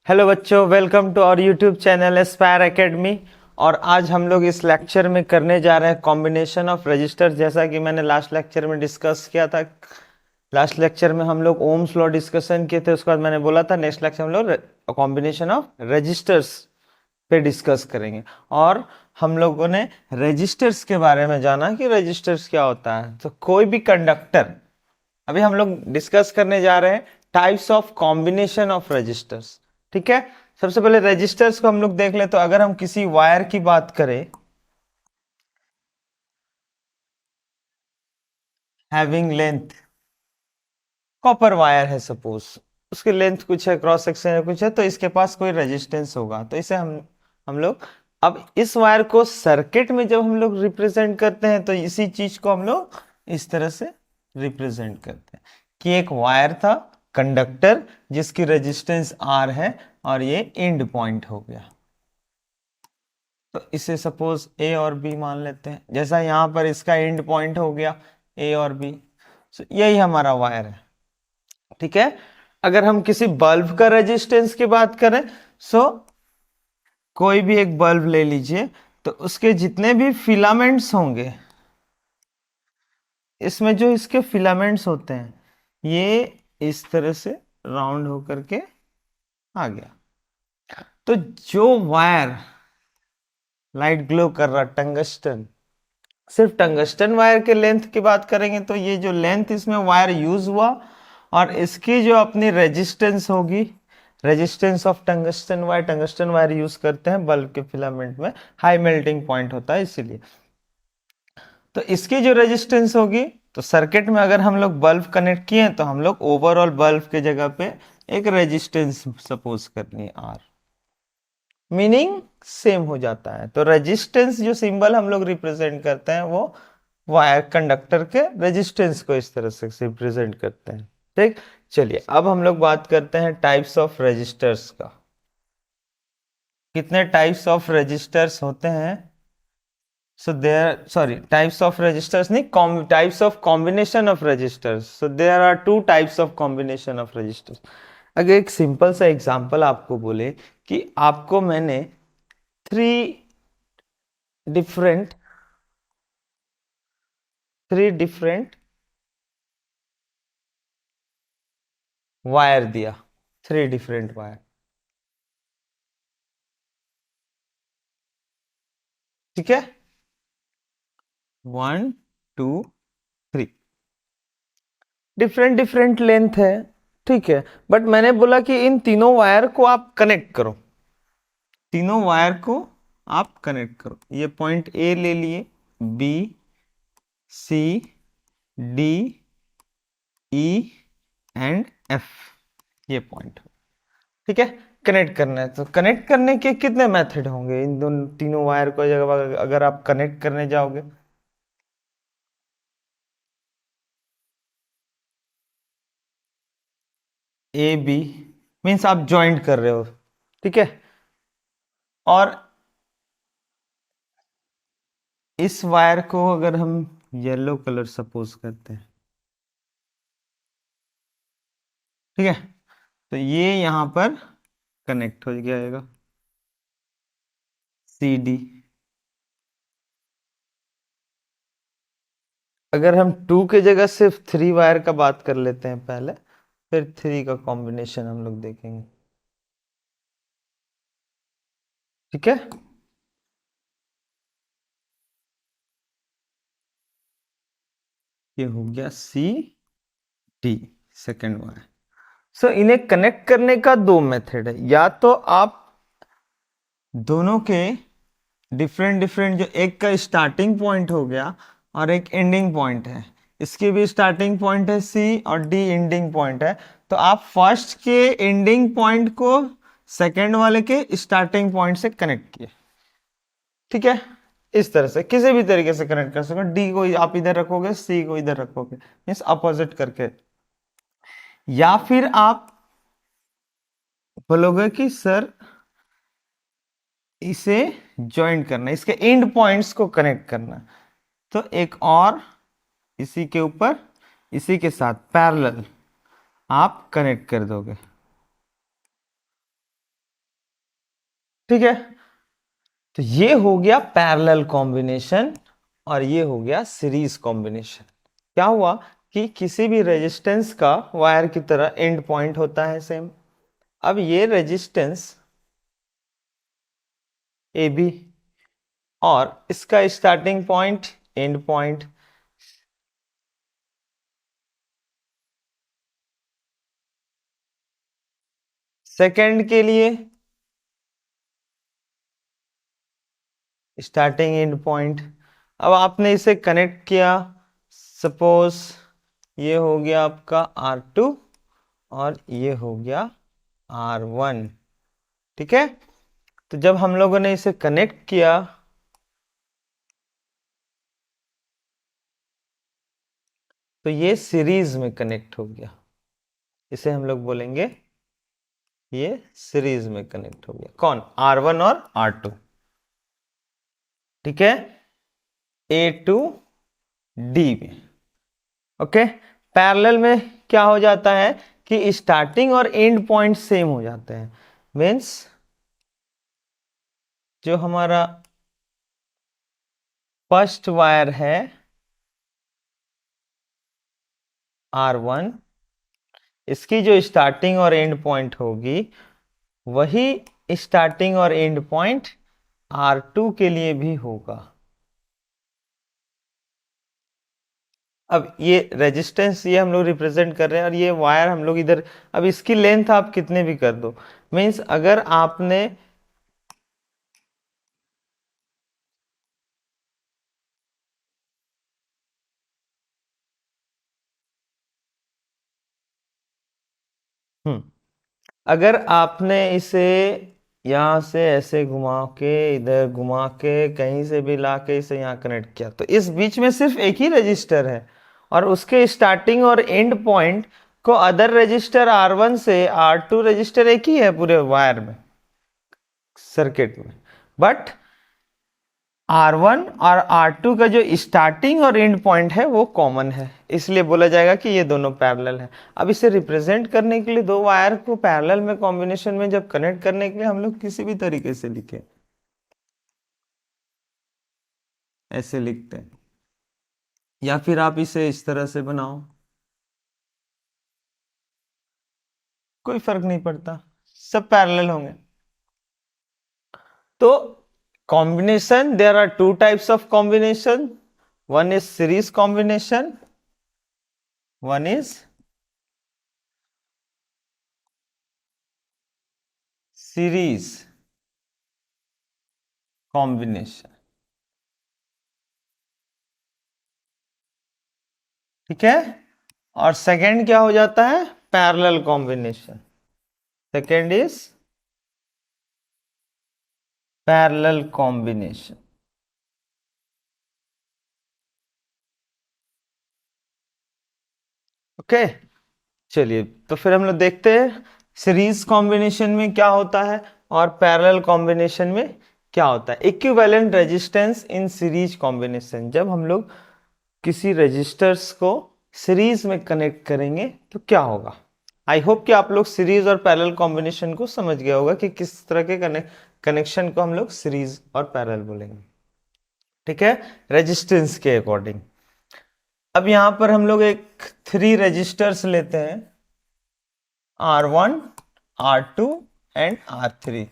Hello बच्चों, welcome to our YouTube channel Aspire Academy. और आज हम लोग इस लेक्चर में करने जा रहे हैं कॉम्बिनेशन ऑफ रजिस्टर। जैसा कि मैंने लास्ट लेक्चर में डिस्कस किया था। लास्ट लेक्चर में हम लोग ओम्स लॉ डिस्कशन किए थे। उसके बाद मैंने बोला था नेक्स्ट लेक्चर हम लोग कॉम्बिनेशन ऑफ रजिस्टर्स पे डिस्कस करेंगे। और हम लोगों ने रजिस्टर्स के बारे में जाना कि रजिस्टर्स क्या होता है। तो कोई भी कंडक्टर, अभी हम लोग डिस्कस करने जा रहे हैं types of combination of resistors. ठीक है, सबसे पहले रजिस्टर्स को हम लोग देख लें। तो अगर हम किसी वायर की बात करें, हैविंग लेंथ, कॉपर वायर है सपोज, उसकी लेंथ कुछ है, क्रॉस सेक्शन है कुछ है, तो इसके पास कोई रेजिस्टेंस होगा। तो इसे हम लोग अब इस वायर को सर्किट में जब हम लोग रिप्रेजेंट करते हैं तो इसी चीज को हम लोग इस तरह से रिप्रेजेंट करते हैं कि एक वायर था, कंडक्टर, जिसकी रेजिस्टेंस आर है और ये एंड पॉइंट हो गया। तो इसे सपोज ए और बी मान लेते हैं। जैसा यहां पर इसका एंड पॉइंट हो गया ए और बी, तो यही हमारा वायर है। ठीक है, अगर हम किसी बल्ब का रेजिस्टेंस की बात करें, सो कोई भी एक बल्ब ले लीजिए, तो उसके जितने भी फिलामेंट्स होंगे, इसमें जो इसके फिलामेंट्स होते हैं, ये इस तरह से राउंड होकर के आ गया। तो जो वायर लाइट ग्लो कर रहा, टंगस्टन, सिर्फ टंगस्टन वायर के लेंथ की बात करेंगे तो ये जो लेंथ इसमें वायर यूज हुआ और इसकी जो अपनी रेजिस्टेंस होगी, resistance of tungsten wire use करते हैं बल्ब के फिलामेंट में, हाई मेल्टिंग पॉइंट होता है इसीलिए। तो इसकी जो रेजिस्टेंस होगी, तो सर्किट में अगर हम लोग बल्ब कनेक्ट किए तो हम लोग ओवरऑल बल्ब के जगह पे एक रेजिस्टेंस सपोज करनी है आर, मीनिंग सेम हो जाता है। तो रेजिस्टेंस जो सिंबल हम लोग रिप्रेजेंट करते हैं वो वायर कंडक्टर के रेजिस्टेंस को इस तरह से रिप्रेजेंट करते हैं। ठीक, चलिए अब हम लोग बात करते हैं टाइप्स ऑफ रजिस्टर्स का। कितने टाइप्स ऑफ रजिस्टर्स होते हैं? So there, sorry, types of resistors नहीं, types of combination of resistors. So there are two types of combination of resistors. अगर एक सिंपल सा एग्जांपल आपको बोले कि आपको मैंने three different three different wire दिया, थ्री डिफरेंट वायर, ठीक है, 1 2 3, डिफरेंट डिफरेंट लेंथ है, ठीक है। बट मैंने बोला कि इन तीनों वायर को आप कनेक्ट करो, तीनों वायर को आप कनेक्ट करो। ये पॉइंट ए ले लिए, B, C, D, E and F, ये पॉइंट, ठीक है। कनेक्ट करना है तो कनेक्ट करने के कितने मेथड होंगे? इन दोनों तीनों वायर को जगह अगर आप कनेक्ट करने जाओगे, ए बी मीन्स आप ज्वाइंट कर रहे हो, ठीक है। और इस वायर को अगर हम येलो कलर सपोज करते हैं, ठीक है, तो ये यहां पर कनेक्ट हो जाएगा, सी डी। अगर हम 2 के जगह सिर्फ 3 वायर का बात कर लेते हैं पहले, फिर 3 का कॉम्बिनेशन हम लोग देखेंगे, ठीक है। ये हो गया सी डी, सेकेंड वायर। सो इन्हें कनेक्ट करने का दो मेथड है। या तो आप दोनों के डिफरेंट डिफरेंट, जो एक का स्टार्टिंग पॉइंट हो गया और एक एंडिंग पॉइंट है, इसकी भी स्टार्टिंग पॉइंट है सी और डी एंडिंग पॉइंट है, तो आप फर्स्ट के एंडिंग पॉइंट को सेकेंड वाले के स्टार्टिंग पॉइंट से कनेक्ट किए, ठीक है। इस तरह से किसी भी तरीके से कनेक्ट कर सको, डी को आप इधर रखोगे, सी को इधर रखोगे, मीन्स अपोजिट करके। या फिर आप बोलोगे कि सर इसे ज्वाइंट करना, इसके एंड पॉइंट्स को कनेक्ट करना, तो एक और इसी के ऊपर इसी के साथ पैरेलल आप कनेक्ट कर दोगे, ठीक है, तो ये हो गया पैरेलल कॉम्बिनेशन और ये हो गया सीरीज कॉम्बिनेशन। क्या हुआ कि किसी भी रेजिस्टेंस का वायर की तरह एंड पॉइंट होता है सेम। अब ये रेजिस्टेंस ए बी और इसका starting point end point, second के लिए स्टार्टिंग एंड पॉइंट। अब आपने इसे कनेक्ट किया, सपोज ये हो गया आपका R2 और ये हो गया R1। ठीक है, तो जब हम लोगों ने इसे कनेक्ट किया तो ये सीरीज में कनेक्ट हो गया, इसे हम लोग बोलेंगे ये सीरीज में कनेक्ट हो गया। कौन? R1 और R2। ठीक है, A टू D में। ओके, पैरेलल में क्या हो जाता है कि स्टार्टिंग और एंड पॉइंट सेम हो जाते हैं। मीन्स जो हमारा फर्स्ट वायर है R1, इसकी जो स्टार्टिंग और एंड पॉइंट होगी वही स्टार्टिंग और एंड पॉइंट R2 के लिए भी होगा। अब ये रेजिस्टेंस ये हम लोग रिप्रेजेंट कर रहे हैं और ये वायर हम लोग इधर, अब इसकी लेंथ आप कितने भी कर दो, मीन्स अगर आपने अगर आपने इसे यहां से ऐसे घुमा के इधर घुमा के कहीं से भी ला के इसे यहाँ कनेक्ट किया तो इस बीच में सिर्फ एक ही रजिस्टर है और उसके स्टार्टिंग और एंड पॉइंट को अदर रजिस्टर R1 से R2 रजिस्टर एक ही है पूरे वायर में, सर्किट में। बट R1 और R2 का जो स्टार्टिंग और एंड पॉइंट है वो कॉमन है, इसलिए बोला जाएगा कि ये दोनों पैरेलल है। अब इसे रिप्रेजेंट करने के लिए दो वायर को पैरेलल में कॉम्बिनेशन में जब कनेक्ट करने के लिए हम लोग किसी भी तरीके से लिखें, ऐसे लिखते हैं या फिर आप इसे इस तरह से बनाओ, कोई फर्क नहीं पड़ता, सब पैरेलल होंगे। तो combination, there are two types of combination, one is series combination, one is series combination. ठीक है, और सेकंड क्या हो जाता है? Parallel combination. Second is parallel combination. Okay, चलिए तो फिर हम लोग देखते हैं सीरीज कॉम्बिनेशन में क्या होता है और पैरेलल कॉम्बिनेशन में क्या होता है। Equivalent resistance in series combination, जब हम लोग किसी रेजिस्टर्स को सीरीज में कनेक्ट करेंगे तो क्या होगा। आई होप कि आप लोग सीरीज और पैरेलल कॉम्बिनेशन को समझ गया होगा कि किस तरह के कनेक्शन को हम लोग सीरीज और पैरेलल बोलेंगे। ठीक है, रेजिस्टेंस के अकॉर्डिंग। अब यहां पर हम लोग एक 3 रजिस्टर्स लेते हैं, R1, R2 एंड R3।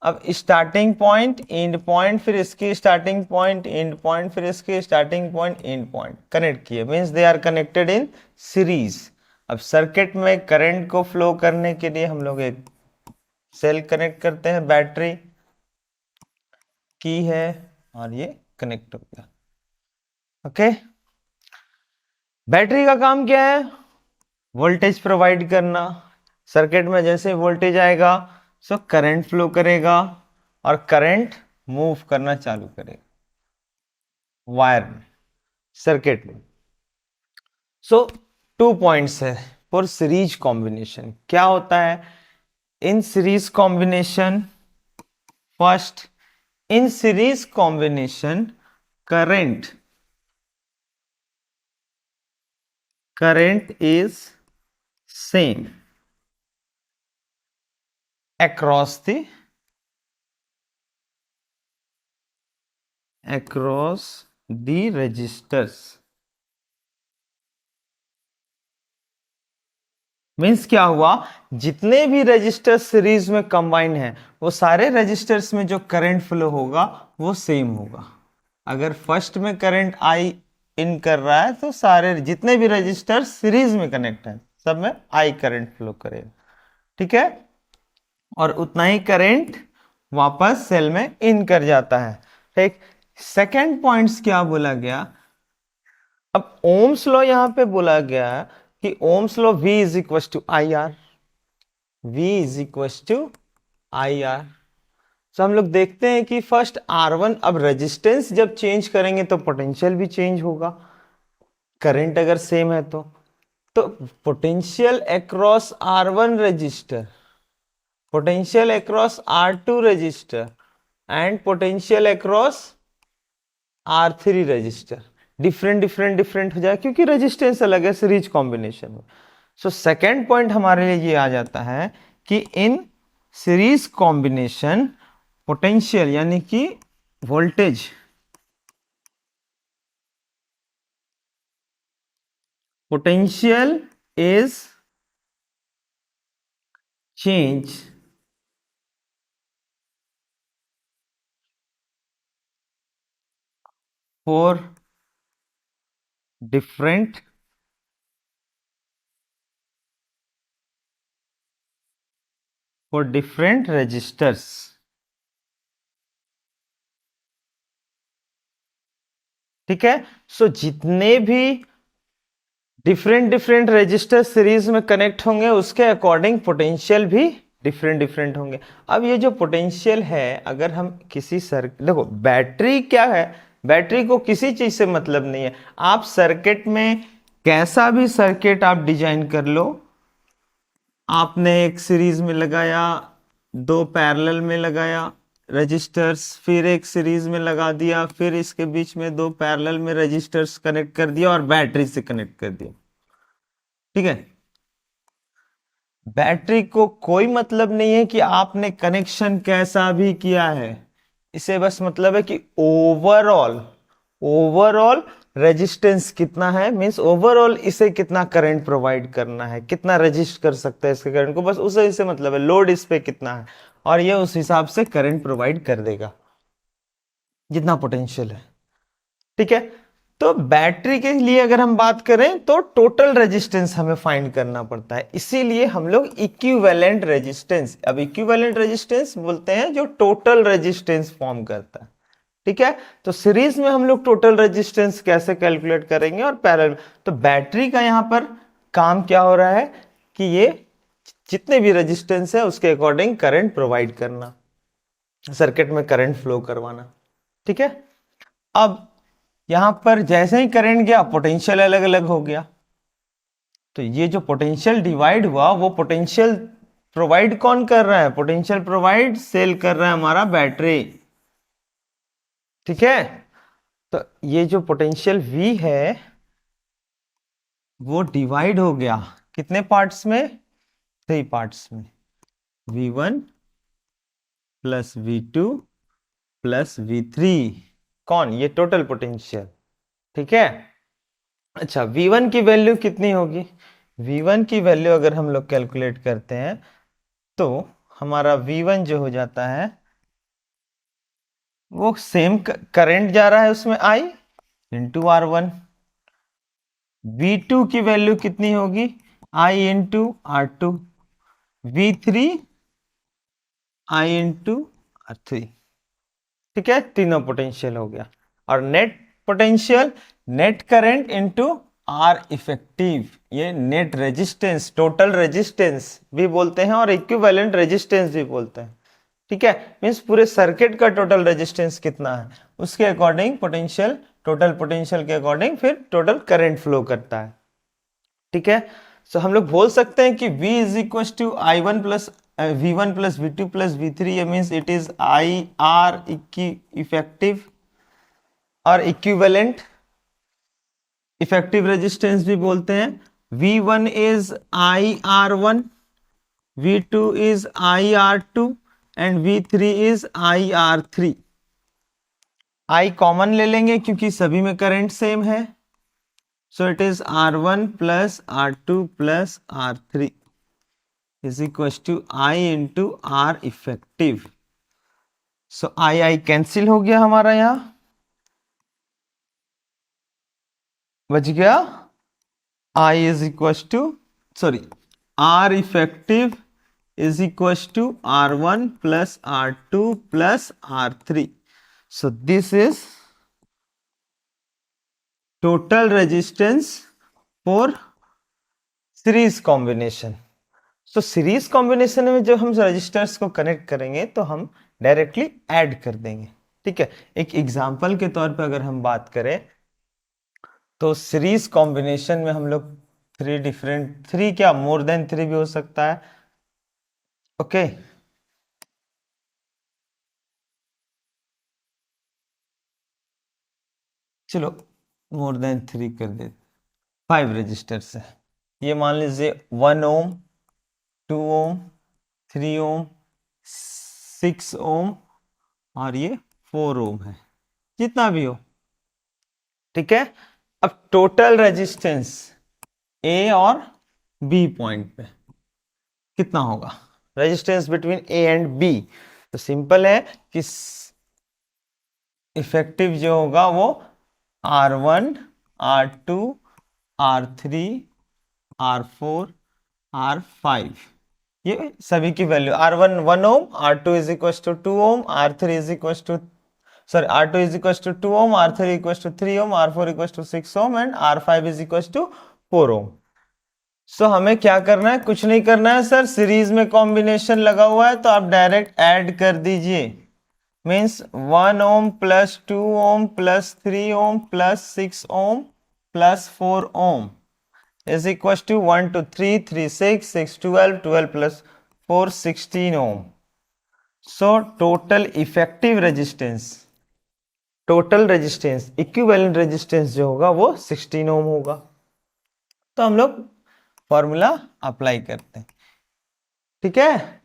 अब स्टार्टिंग पॉइंट एंड पॉइंट, फिर इसकी स्टार्टिंग पॉइंट एंड पॉइंट, फिर इसकी starting point end point connect किए, means they are connected in series. अब सर्किट में करंट को फ्लो करने के लिए हम लोग एक सेल कनेक्ट करते हैं, बैटरी की है और ये कनेक्ट हो गया। ओके, बैटरी का काम क्या है? वोल्टेज प्रोवाइड करना। सर्किट में जैसे वोल्टेज आएगा सो करंट फ्लो करेगा और करंट मूव करना चालू करेगा वायर में, सर्किट में। सो 2 पॉइंट्स है फॉर सीरीज कॉम्बिनेशन। क्या होता है in series combination? First, in series combination current is same across the across the registers means क्या हुआ, जितने भी रजिस्टर सीरीज में कंबाइन है वो सारे रजिस्टर्स में जो करंट फ्लो होगा वो सेम होगा। अगर फर्स्ट में करंट आई इन कर रहा है तो सारे जितने भी रजिस्टर सीरीज में कनेक्ट है सब में आई करंट फ्लो करेगा, ठीक है, और उतना ही करंट वापस सेल में इन कर जाता है, ठीक। सेकेंड पॉइंट्स क्या बोला गया, अब ओम्स लॉ यहां पे बोला गया कि Ohm's law V is equal to I R, V is equal to I R. तो हम लोग देखते हैं कि फर्स्ट R1, अब रेजिस्टेंस जब चेंज करेंगे तो पोटेंशियल भी चेंज होगा, करंट अगर सेम है तो potential across R1 register, potential across R2 register and potential across R3 register different हो जाए क्योंकि रेजिस्टेंस अलग है सीरीज कॉम्बिनेशन में। सो सेकेंड पॉइंट हमारे लिए ये आ जाता है कि इन सीरीज कॉम्बिनेशन पोटेंशियल यानी कि voltage is change for different resistors. ठीक है, सो जितने भी डिफरेंट रजिस्टर सीरीज में कनेक्ट होंगे उसके अकॉर्डिंग पोटेंशियल भी डिफरेंट होंगे। अब ये जो पोटेंशियल है, अगर हम किसी देखो बैटरी क्या है, बैटरी को किसी चीज से मतलब नहीं है, आप सर्किट में कैसा भी सर्किट आप डिजाइन कर लो, आपने एक सीरीज में लगाया, दो पैरेलल में लगाया रजिस्टर्स, फिर एक सीरीज में लगा दिया, फिर इसके बीच में दो पैरेलल में रजिस्टर्स कनेक्ट कर दिया और बैटरी से कनेक्ट कर दिया, ठीक है। बैटरी को कोई मतलब नहीं है कि आपने कनेक्शन कैसा भी किया है, इसे बस मतलब है कि ओवरऑल रेजिस्टेंस कितना है, मींस ओवरऑल इसे कितना करंट प्रोवाइड करना है, कितना रजिस्ट कर सकता है इसके करंट को, बस उसे इसे मतलब है, लोड इस पे कितना है और ये उस हिसाब से करंट प्रोवाइड कर देगा जितना पोटेंशियल है, ठीक है। तो बैटरी के लिए अगर हम बात करें तो टोटल रेजिस्टेंस हमें फाइंड करना पड़ता है, इसीलिए हम लोग इक्विवेलेंट रेजिस्टेंस, अब इक्विवेलेंट रेजिस्टेंस बोलते हैं जो टोटल रेजिस्टेंस फॉर्म करता है, ठीक है। तो सीरीज में हम लोग टोटल रेजिस्टेंस कैसे कैलकुलेट करेंगे और पैरेलल, तो बैटरी का यहां पर काम क्या हो रहा है कि ये जितने भी रेजिस्टेंस है उसके अकॉर्डिंग करंट प्रोवाइड करना, सर्किट में करंट फ्लो करवाना, ठीक है। अब यहां पर जैसे ही करंट गया पोटेंशियल अलग अलग हो गया, तो ये जो पोटेंशियल डिवाइड हुआ वो पोटेंशियल प्रोवाइड कौन कर रहा है, पोटेंशियल प्रोवाइड सेल कर रहा है हमारा बैटरी, ठीक है। तो ये जो पोटेंशियल V है वो डिवाइड हो गया कितने पार्ट्स में, 3 पार्ट्स में, V1 plus V2 plus V3, कौन, ये टोटल पोटेंशियल, ठीक है। अच्छा V1 की वैल्यू कितनी होगी, V1 की वैल्यू अगर हम लोग कैलकुलेट करते हैं तो हमारा V1 जो हो जाता है वो सेम करंट जा रहा है उसमें I इंटू R1, V2 की वैल्यू कितनी होगी, I इंटू R2, V3 I into R3, ठीक है, तीनों पोटेंशियल हो गया, और net potential net current into R effective, ये नेट रेजिस्टेंस, टोटल रेजिस्टेंस भी बोलते हैं और इक्विवेलेंट रेजिस्टेंस भी बोलते हैं, ठीक है। मींस पूरे सर्किट का टोटल रेजिस्टेंस कितना है उसके अकॉर्डिंग पोटेंशियल, टोटल पोटेंशियल के अकॉर्डिंग फिर टोटल करंट फ्लो करता है, ठीक है। सो हम लोग बोल सकते हैं कि V is equal to I1 plus V1 plus V2 plus V3, means it is IR effective और इक्विवेलेंट, इफेक्टिव रेजिस्टेंस भी बोलते हैं। V1 is IR1, V2 is IR2 and V3 is IR3, I common ले लेंगे क्योंकि सभी में current same है, so it is R1 plus R2 plus R3 is equal to I into R effective. So I cancel हो गया हमारा, यहां बच गया I is equal to, sorry, R effective is equals to R1 plus R2 plus R3. So this is total resistance for series combination. So series combination में जब हम resistors को connect करेंगे तो हम directly add कर देंगे, ठीक है। एक एग्जाम्पल के तौर पे अगर हम बात करें तो सीरीज कॉम्बिनेशन में हम लोग थ्री क्या मोर देन 3 भी हो सकता है, ओके। चलो मोर देन 3 कर देते, 5 रजिस्टर्स है। ये मान लीजिए 1 ओम, 2 ओम, 3 ओम, 6 ओम और ये 4 ओम है, जितना भी हो, ठीक है। अब टोटल रेजिस्टेंस ए और बी पॉइंट पे कितना होगा, resistance between A and B. तो सिंपल है कि इफेक्टिव जो होगा वो R1, R2, R3, R4, R5, ये सभी की value R1 1 ohm, R2 is equal to 2 ohm, R3 is equal to, sorry, R2 is equal to 2 ohm, R3 equal to 3 ohm, R4 equal to 6 ohm and R5 is equal to 4 ohm. So हमें क्या करना है, कुछ नहीं करना है sir, series में combination लगा हुआ है तो आप डायरेक्ट ऐड कर दीजिए। Means 1 ohm plus 2 ohm plus 3 ohm plus 6 ohm plus 4 ohm is equals to 1 to 3, 3 6, 6 12, 12 plus 4 16 ohm. So total effective resistance, total resistance, equivalent resistance जो होगा वो 16 ohm होगा। तो हम लोग फॉर्मूला अप्लाई करते हैं, ठीक है।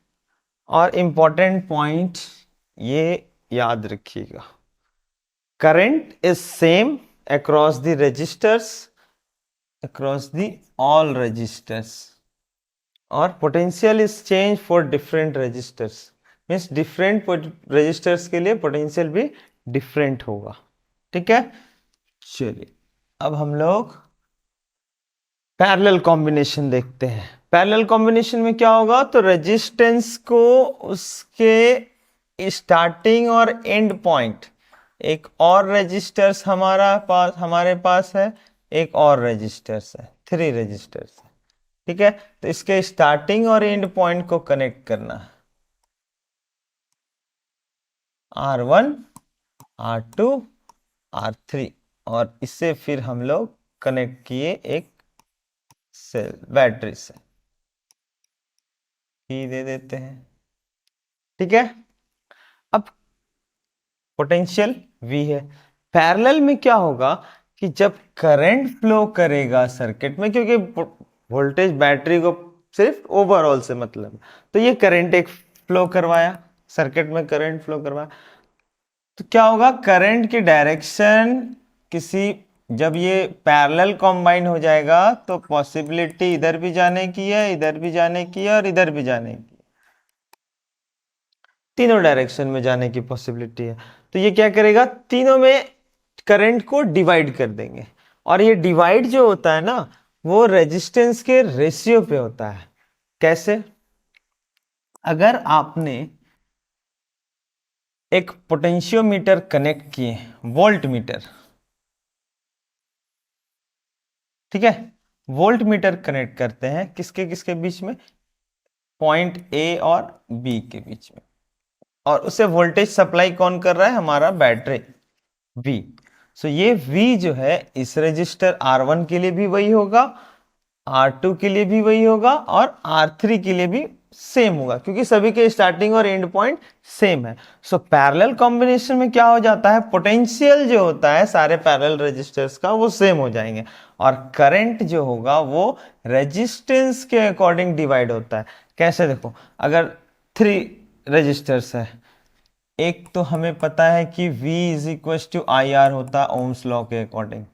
और इंपॉर्टेंट पॉइंट ये याद रखिएगा, current is same across the resistors, across the all registers, or potential is changed for different registers, means different registers के लिए potential भी different होगा, ठीक है। चलिए अब हम लोग पैरेलल कॉम्बिनेशन देखते हैं। पैरेलल कॉम्बिनेशन में क्या होगा, तो रेजिस्टेंस को उसके स्टार्टिंग और एंड पॉइंट, एक और रजिस्टर्स हमारे पास है, एक और रजिस्टर्स है, 3 रजिस्टर्स है, ठीक है। तो इसके स्टार्टिंग और एंड पॉइंट को कनेक्ट करना है, R1, R2, R3, और इससे फिर हम लोग कनेक्ट किए एक सेल बैटरी से, ही दे देते हैं, ठीक है। अब पोटेंशियल V है। पैरेलल में क्या होगा कि जब करंट फ्लो करेगा सर्किट में, क्योंकि वोल्टेज बैटरी को सिर्फ ओवरऑल से मतलब है, तो ये करंट एक फ्लो करवाया सर्किट में, करंट फ्लो करवाया, तो क्या होगा, करंट की डायरेक्शन किसी, जब ये पैरेलल कॉम्बाइन हो जाएगा तो पॉसिबिलिटी इधर भी जाने की है, इधर भी जाने की है और इधर भी जाने की, तीनों डायरेक्शन में जाने की पॉसिबिलिटी है। तो ये क्या करेगा, तीनों में करंट को डिवाइड कर देंगे, और ये डिवाइड जो होता है ना वो रेजिस्टेंस के रेशियो पे होता है। कैसे, अगर आपने एक पोटेंशियोमीटर कनेक्ट किए, वोल्ट मीटर, ठीक है, वोल्ट मीटर कनेक्ट करते हैं किसके किसके बीच में, पॉइंट ए और बी के बीच में, और उसे वोल्टेज सप्लाई कौन कर रहा है, हमारा बैटरी V। सो ये V जो है इस रजिस्टर R1 के लिए भी वही होगा, R2 के लिए भी वही होगा और R3 के लिए भी सेम होगा, क्योंकि सभी के स्टार्टिंग और एंड पॉइंट सेम है। सो पैरेलल कॉम्बिनेशन में क्या हो जाता है, पोटेंशियल जो होता है सारे पैरेलल रजिस्टर्स का वो सेम हो जाएंगे, और करंट जो होगा वो रेजिस्टेंस के अकॉर्डिंग डिवाइड होता है। कैसे, देखो, अगर 3 रजिस्टर्स है, एक तो हमें पता है कि V is equal to I R होता है ओम्स लॉ के अकॉर्डिंग,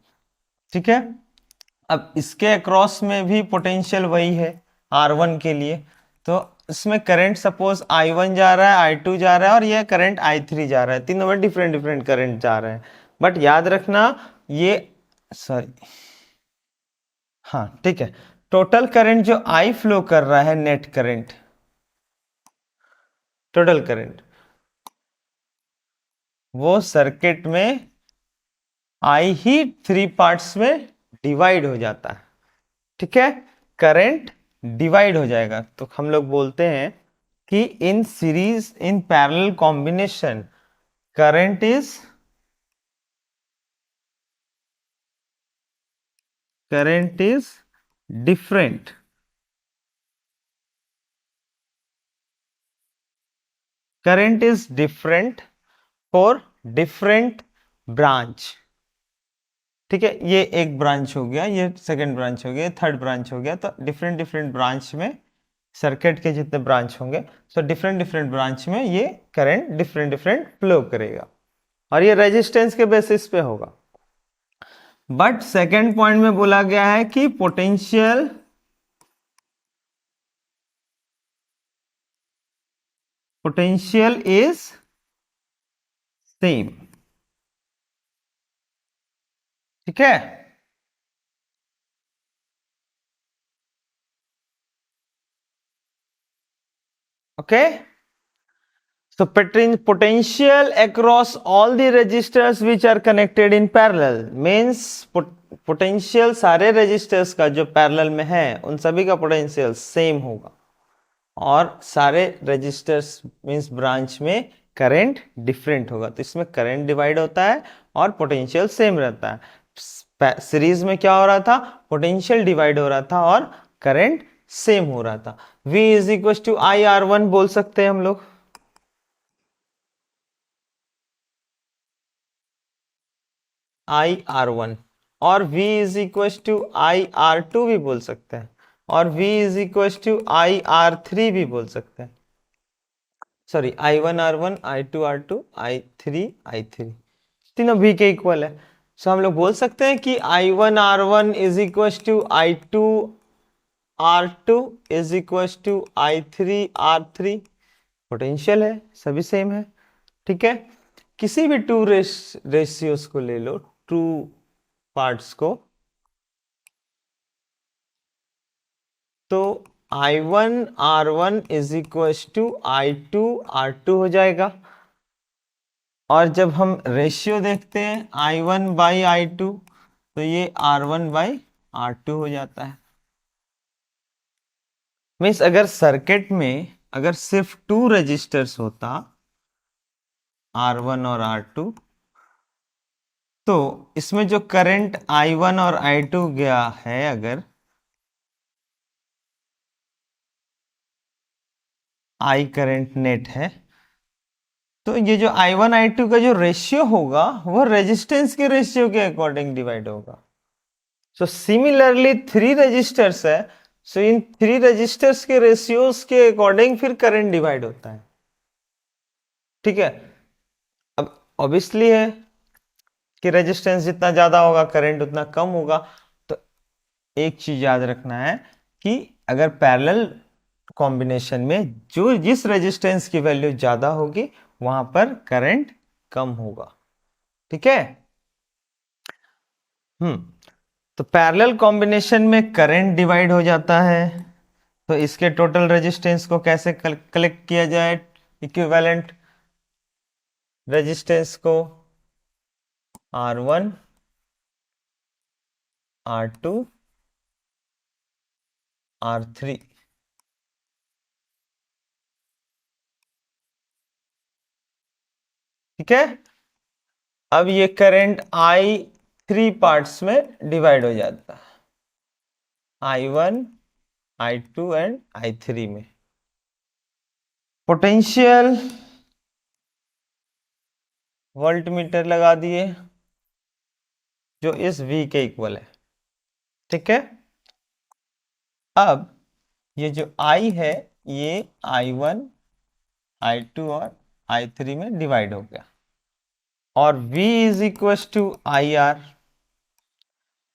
ठीक है। अब इसके अक्रॉस में भी पोटेंशियल वही है R1 के लिए, तो इसमें करंट सपोज I1 जा रहा है, I2 जा रहा है और यह करंट I3 जा रहा है, तीनों में डिफरेंट डिफरेंट करंट जा रहे हैं। बट याद रखना ये, सॉरी, हाँ ठीक है, टोटल करंट जो I फ्लो कर रहा है, नेट करंट, टोटल करंट, वो सर्किट में I ही 3 पार्ट्स में डिवाइड हो जाता है, ठीक है। करंट डिवाइड हो जाएगा, तो हम लोग बोलते हैं कि in series, in parallel combination, current is different. Current is different for different branch, ठीक है। ये एक ब्रांच हो गया, ये सेकंड ब्रांच हो गया, थर्ड ब्रांच हो गया, तो डिफरेंट डिफरेंट ब्रांच में सर्किट के जितने ब्रांच होंगे, तो डिफरेंट डिफरेंट ब्रांच में ये करंट डिफरेंट डिफरेंट फ्लो करेगा और ये रेजिस्टेंस के बेसिस पे होगा। बट सेकेंड पॉइंट में बोला गया है कि पोटेंशियल इज सेम, ठीक है। Okay, so potential across all the resistors which are connected in parallel means potential सारे रेजिस्टर्स का जो पैरेलल में है उन सभी का पोटेंशियल सेम होगा, और सारे रेजिस्टर्स मींस ब्रांच में करंट डिफरेंट होगा, तो इसमें करंट डिवाइड होता है और पोटेंशियल सेम रहता है। सीरीज में क्या हो रहा था, पोटेंशियल डिवाइड हो रहा था और करंट सेम हो रहा था। V is equal to I R one बोल सकते हैं हम लोग, आई आर वन, और V is equal to I R two भी बोल सकते हैं, और V is equal to I R three भी बोल सकते हैं। Sorry, I one R one, I two R two, I three, तीनों V के इक्वल है। सो हम लोग बोल सकते हैं कि I one R one is equal to I two R two is equal to I three R three. Potential है, सभी सेम है, ठीक है। किसी भी टू रेशियोज को ले लो, टू पार्ट्स को, तो I one R one is equal to I two R two हो जाएगा। और जब हम रेशियो देखते हैं I one by I two, तो ये R one by R two हो जाता है। मीन्स अगर सर्किट में अगर सिर्फ टू रजिस्टर्स होता, आर वन और आर टू, तो इसमें जो करंट आई वन और आई टू गया है, अगर आई करंट नेट है, तो ये जो आई वन आई टू का जो रेशियो होगा वो रेजिस्टेंस के रेशियो के अकॉर्डिंग डिवाइड होगा। सो सिमिलरली थ्री रजिस्टर्स है, सो इन थ्री रजिस्टर्स के रेशियोज के अकॉर्डिंग फिर करंट डिवाइड होता है, ठीक है। अब ऑब्वियसली है कि रेजिस्टेंस जितना ज्यादा होगा करंट उतना कम होगा, तो एक चीज याद रखना है कि अगर पैरेलल कॉम्बिनेशन में जो जिस रेजिस्टेंस की वैल्यू ज्यादा होगी वहां पर करंट कम होगा, ठीक है। तो पैरेलल कॉम्बिनेशन में करंट डिवाइड हो जाता है, तो इसके टोटल रेजिस्टेंस को कैसे कलेक्ट किया जाए, इक्विवेलेंट रेजिस्टेंस को R1 R2 R3, ठीक है। अब ये करंट I थ्री पार्ट्स में डिवाइड हो जाता है, I1 I2 एंड I3 में। पोटेंशियल वोल्टमीटर लगा दिए जो इस V के इक्वल है, ठीक है। अब ये जो I है ये I1 I2 और I3 में डिवाइड हो गया। और V is equal to I R.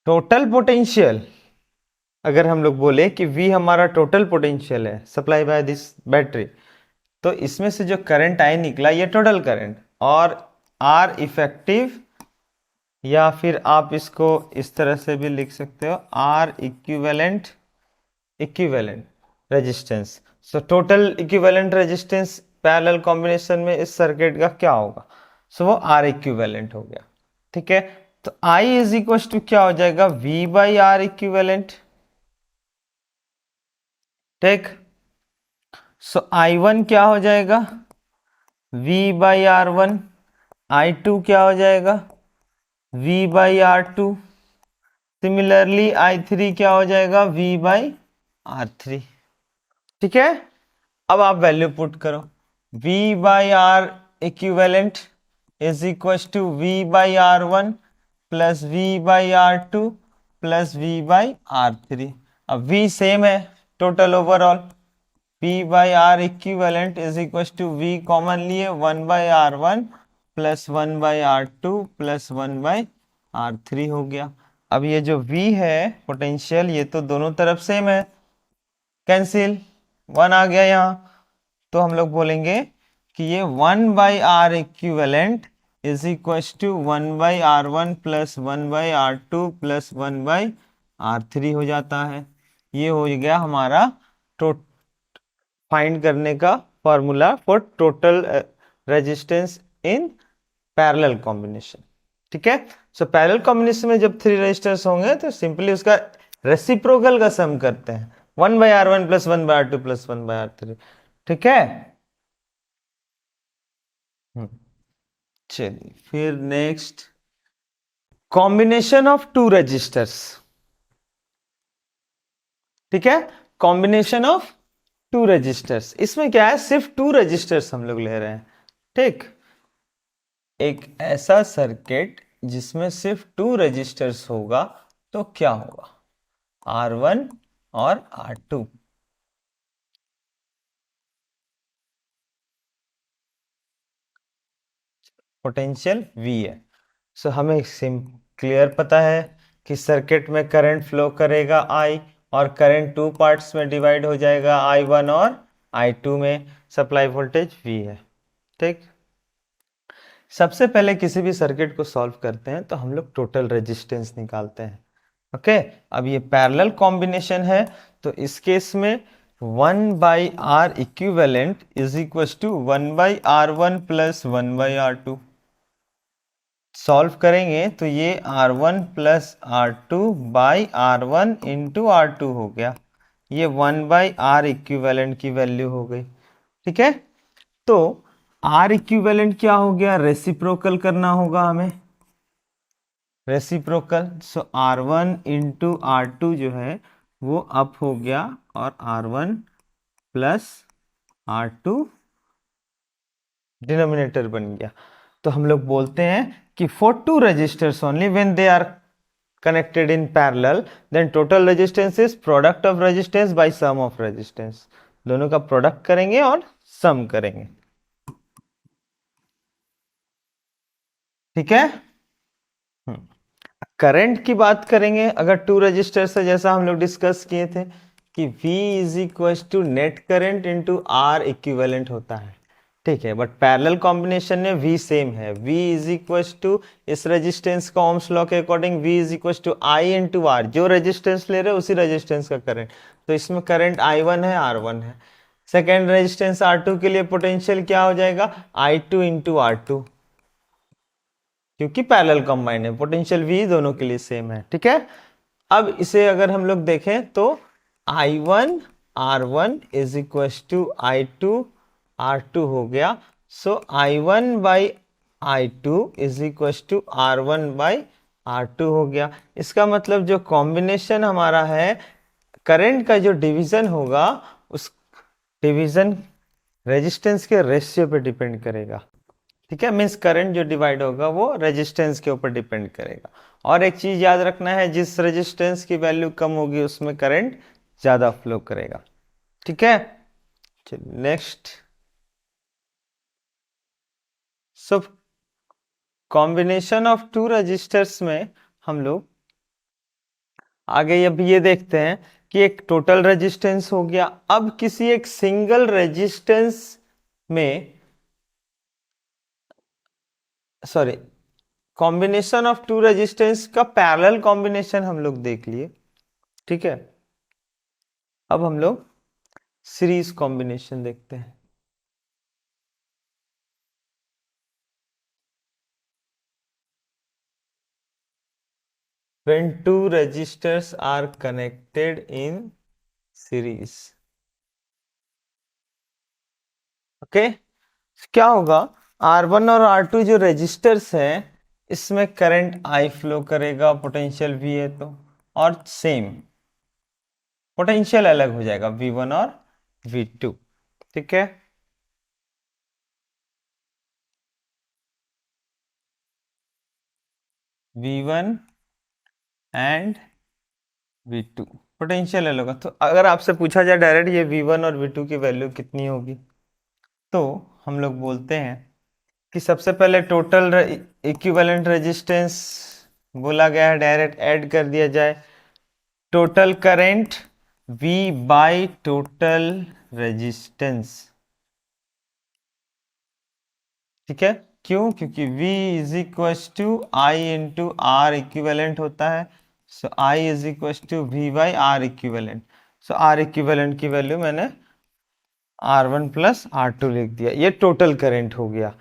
Total potential, अगर हम लोग बोले कि V हमारा टोटल पोटेंशियल है सप्लाई बाय दिस बैटरी, तो इसमें से जो करंट आई निकला ये टोटल करंट, और R इफेक्टिव, या फिर आप इसको इस तरह से भी लिख सकते हो R equivalent resistance. So total equivalent resistance parallel combination में इस सर्किट का क्या होगा? सो वो R इक्विवेलेंट हो गया। ठीक है, तो I इज इक्वल टू क्या हो जाएगा? V by R equivalent. ठीक, सो I1 क्या हो जाएगा? V by R one. I2 क्या हो जाएगा? V by R two. Similarly I3 क्या हो जाएगा? V by R three. ठीक है, अब आप वैल्यू पुट करो। V by R equivalent is equal to V by R one plus V by R two plus V by R three. अब V same है total overall. V by R equivalent is equal to V common लिए 1 by R one plus 1 by R two plus 1 by R three हो गया। अब ये जो V है potential, ये तो दोनों तरफ सेम है, कैंसिल, 1 आ गया यहाँ। तो हम लोग बोलेंगे कि ये 1 by R equivalent is equal to 1 by R one plus 1 by R two plus 1 by R three हो जाता है। ये हो गया हमारा फाइंड करने का formula for total resistance in parallel combination. ठीक है, सो पैरेलल कॉम्बिनेशन में जब 3 रेजिस्टेंस होंगे तो सिंपली उसका रेसिप्रोकल का सम करते हैं, 1 by R one plus 1 by R two plus 1 by R three. ठीक है, चलिए फिर next, combination of two resistors. ठीक है, कॉम्बिनेशन ऑफ टू रजिस्टर्स, इसमें क्या है, सिर्फ 2 रजिस्टर्स हम लोग ले रहे हैं। ठीक, एक ऐसा सर्किट जिसमें सिर्फ 2 रजिस्टर्स होगा तो क्या होगा? R1 और R2। पोटेंशियल V है। सो हमें क्लियर पता है कि सर्किट में करंट फ्लो करेगा I, और करंट 2 पार्ट्स में डिवाइड हो जाएगा, I1 और I2 में। सप्लाई वोल्टेज V है। ठीक, सबसे पहले किसी भी सर्किट को सॉल्व करते हैं तो हम लोग टोटल रेजिस्टेंस निकालते हैं। ओके, अब ये पैरेलल कॉम्बिनेशन है तो इस केस में 1 by R equivalent is equal to 1 by R one plus 1 by R two. Solve करेंगे तो ये R1 plus R two by R one into R two हो गया। ये 1 बाई आर इक्विवेलेंट की वैल्यू हो गई। ठीक है, तो R इक्विवेलेंट क्या हो गया? रेसिप्रोकल करना होगा हमें, reciprocal. So R1 into R two जो है वो अप हो गया, और R1 plus R to denominator बन गया। तो हम लोग बोलते हैं कि for 2 resistors only when they are connected in parallel then total resistance is product of resistance by sum of resistance। दोनों का प्रोडक्ट करेंगे और सम करेंगे। ठीक है, करंट की बात करेंगे अगर 2 रजिस्टर से, जैसा हम लोग डिस्कस किए थे कि V is equal to net current into R equivalent होता है। ठीक है, बट पैरेलल कॉम्बिनेशन में V सेम है। V इज इक्वल टू, इस रेजिस्टेंस का ओम्स लॉ के according V is equal to I into R, जो रेजिस्टेंस ले रहे हैं उसी रेजिस्टेंस का करंट। तो इसमें करंट I1 है, R1 है। सेकेंड रेजिस्टेंस R2 के लिए पोटेंशियल क्या हो जाएगा? I2 इंटू आर टू, क्योंकि पैरेलल कंबाइंड है, पोटेंशियल V दोनों के लिए सेम है। ठीक है, अब इसे अगर हम लोग देखें तो I1 R1 is equal to I2 R2 हो गया। So I1 by I2 is equal to R1 by R2 हो गया। इसका मतलब जो कॉम्बिनेशन हमारा है, करंट का जो डिवीजन होगा उस डिवीजन रेजिस्टेंस के रेशियो पे डिपेंड करेगा। ठीक है, मीन्स करंट जो डिवाइड होगा वो रेजिस्टेंस के ऊपर डिपेंड करेगा। और एक चीज याद रखना है, जिस रेजिस्टेंस की वैल्यू कम होगी उसमें करंट ज्यादा फ्लो करेगा। ठीक है, चलिए next, so combination of two resistors में हम लोग आगे अब ये देखते हैं कि एक टोटल रेजिस्टेंस हो गया। अब किसी एक सिंगल रेजिस्टेंस में, sorry, combination of two resistance का पैरेलल कॉम्बिनेशन हम लोग देख लिए, ठीक है। अब हम लोग सीरीज कॉम्बिनेशन देखते हैं। When two resistors are connected in series, okay, क्या होगा, R1 और R2 जो रेजिस्टर्स हैं इसमें करंट I फ्लो करेगा, पोटेंशियल V है तो, और सेम पोटेंशियल अलग हो जाएगा V1 और V2, ठीक है। V1 एंड V2 पोटेंशियल अलग होगा। तो अगर आपसे पूछा जाए डायरेक्ट ये V1 और V2 की वैल्यू कितनी होगी, तो हम लोग बोलते हैं कि सबसे पहले टोटल इक्विवेलेंट रेजिस्टेंस बोला गया है, डायरेक्ट ऐड कर दिया जाए total current V by total resistance, ठीक है। क्यों? क्योंकि V is equal to I into R equivalent होता है। So I is equal to V by R equivalent. So R equivalent की वैल्यू मैंने R1 प्लस R2 लिख दिया। ये टोटल करंट हो गया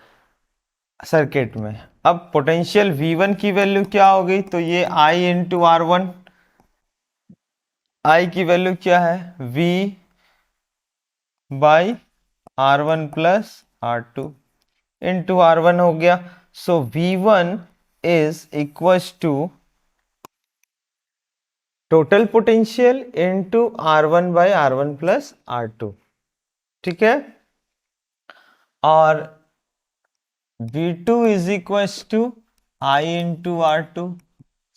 सर्किट में। अब पोटेंशियल V1 की वैल्यू क्या हो गई, तो ये I इंटू R1, I की वैल्यू क्या है V by R1 plus R2 into R1 हो गया। So V1 is equal to total potential into R1 by R1 plus R2, ठीक है। और V2 इज इक्वल टू I इंटू R2,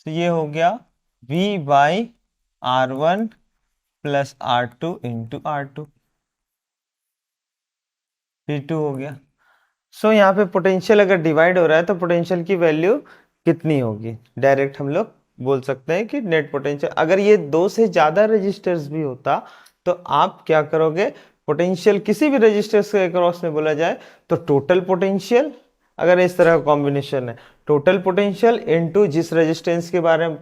तो ये हो गया V by R1 plus R2 into R2, V2 हो गया। सो यहाँ पे पोटेंशियल अगर डिवाइड हो रहा है तो पोटेंशियल की वैल्यू कितनी होगी, डायरेक्ट हम लोग बोल सकते हैं कि नेट पोटेंशियल। अगर ये दो से ज्यादा रेजिस्टर्स भी होता तो आप क्या करोगे, पोटेंशियल किसी भी रेजिस्टर्स के अक्रॉस में बोला जाए तो टोटल पोटेंशियल, अगर इस तरह का कॉम्बिनेशन है, टोटल पोटेंशियल इनटू जिस रेजिस्टेंस के बारे में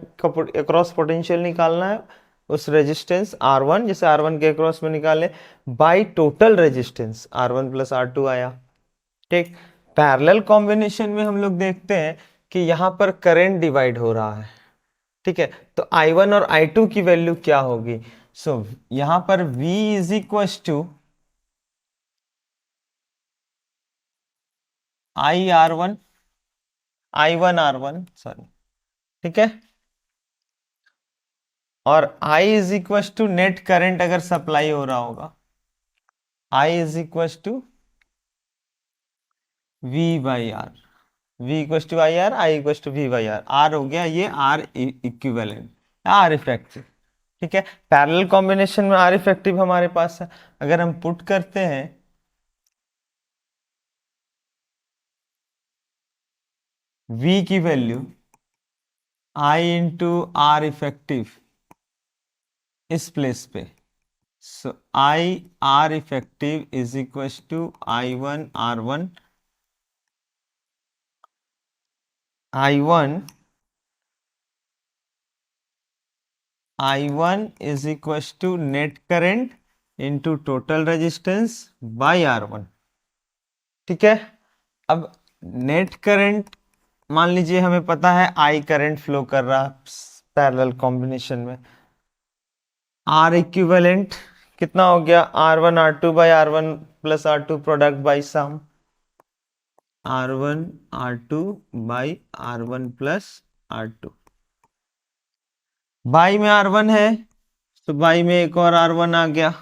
अक्रॉस पोटेंशियल निकालना है उस रेजिस्टेंस R1, जैसे R1 के अक्रॉस में निकाले, by total resistance R1 plus R2 आया, ठीक। पैरेलल कॉम्बिनेशन में हम लोग देखते हैं कि यहां पर करंट डिवाइड हो रहा है, ठीक है। तो I1 और I2 की वैल्यू क्या होगी, सो यहां पर V is equal to I1 R1, sorry, ठीक है। और I is equal to net current अगर सप्लाई हो रहा होगा, I is equal to V by R, V equal to I R, आई equal to V by R, R हो गया ये आर इक्विवेलेंट, आर इफेक्टिव, ठीक है। पैरेलल कॉम्बिनेशन में आर इफेक्टिव हमारे पास है। अगर हम पुट करते हैं V की value I into R effective इस प्लेस पे, so I R effective is equal to I1 R1, I1 is equal to net current into total resistance by R1, ठीक है। अब नेट करंट, मान लीजिए हमें पता है I करंट फ्लो कर रहा पैरेलल कॉम्बिनेशन में, R इक्विवेलेंट कितना हो गया, R1 R2 by R1 plus R2 product by sum, R1 R2 by R1 plus R2, by में R1 है तो बाई में एक और R1 आ गया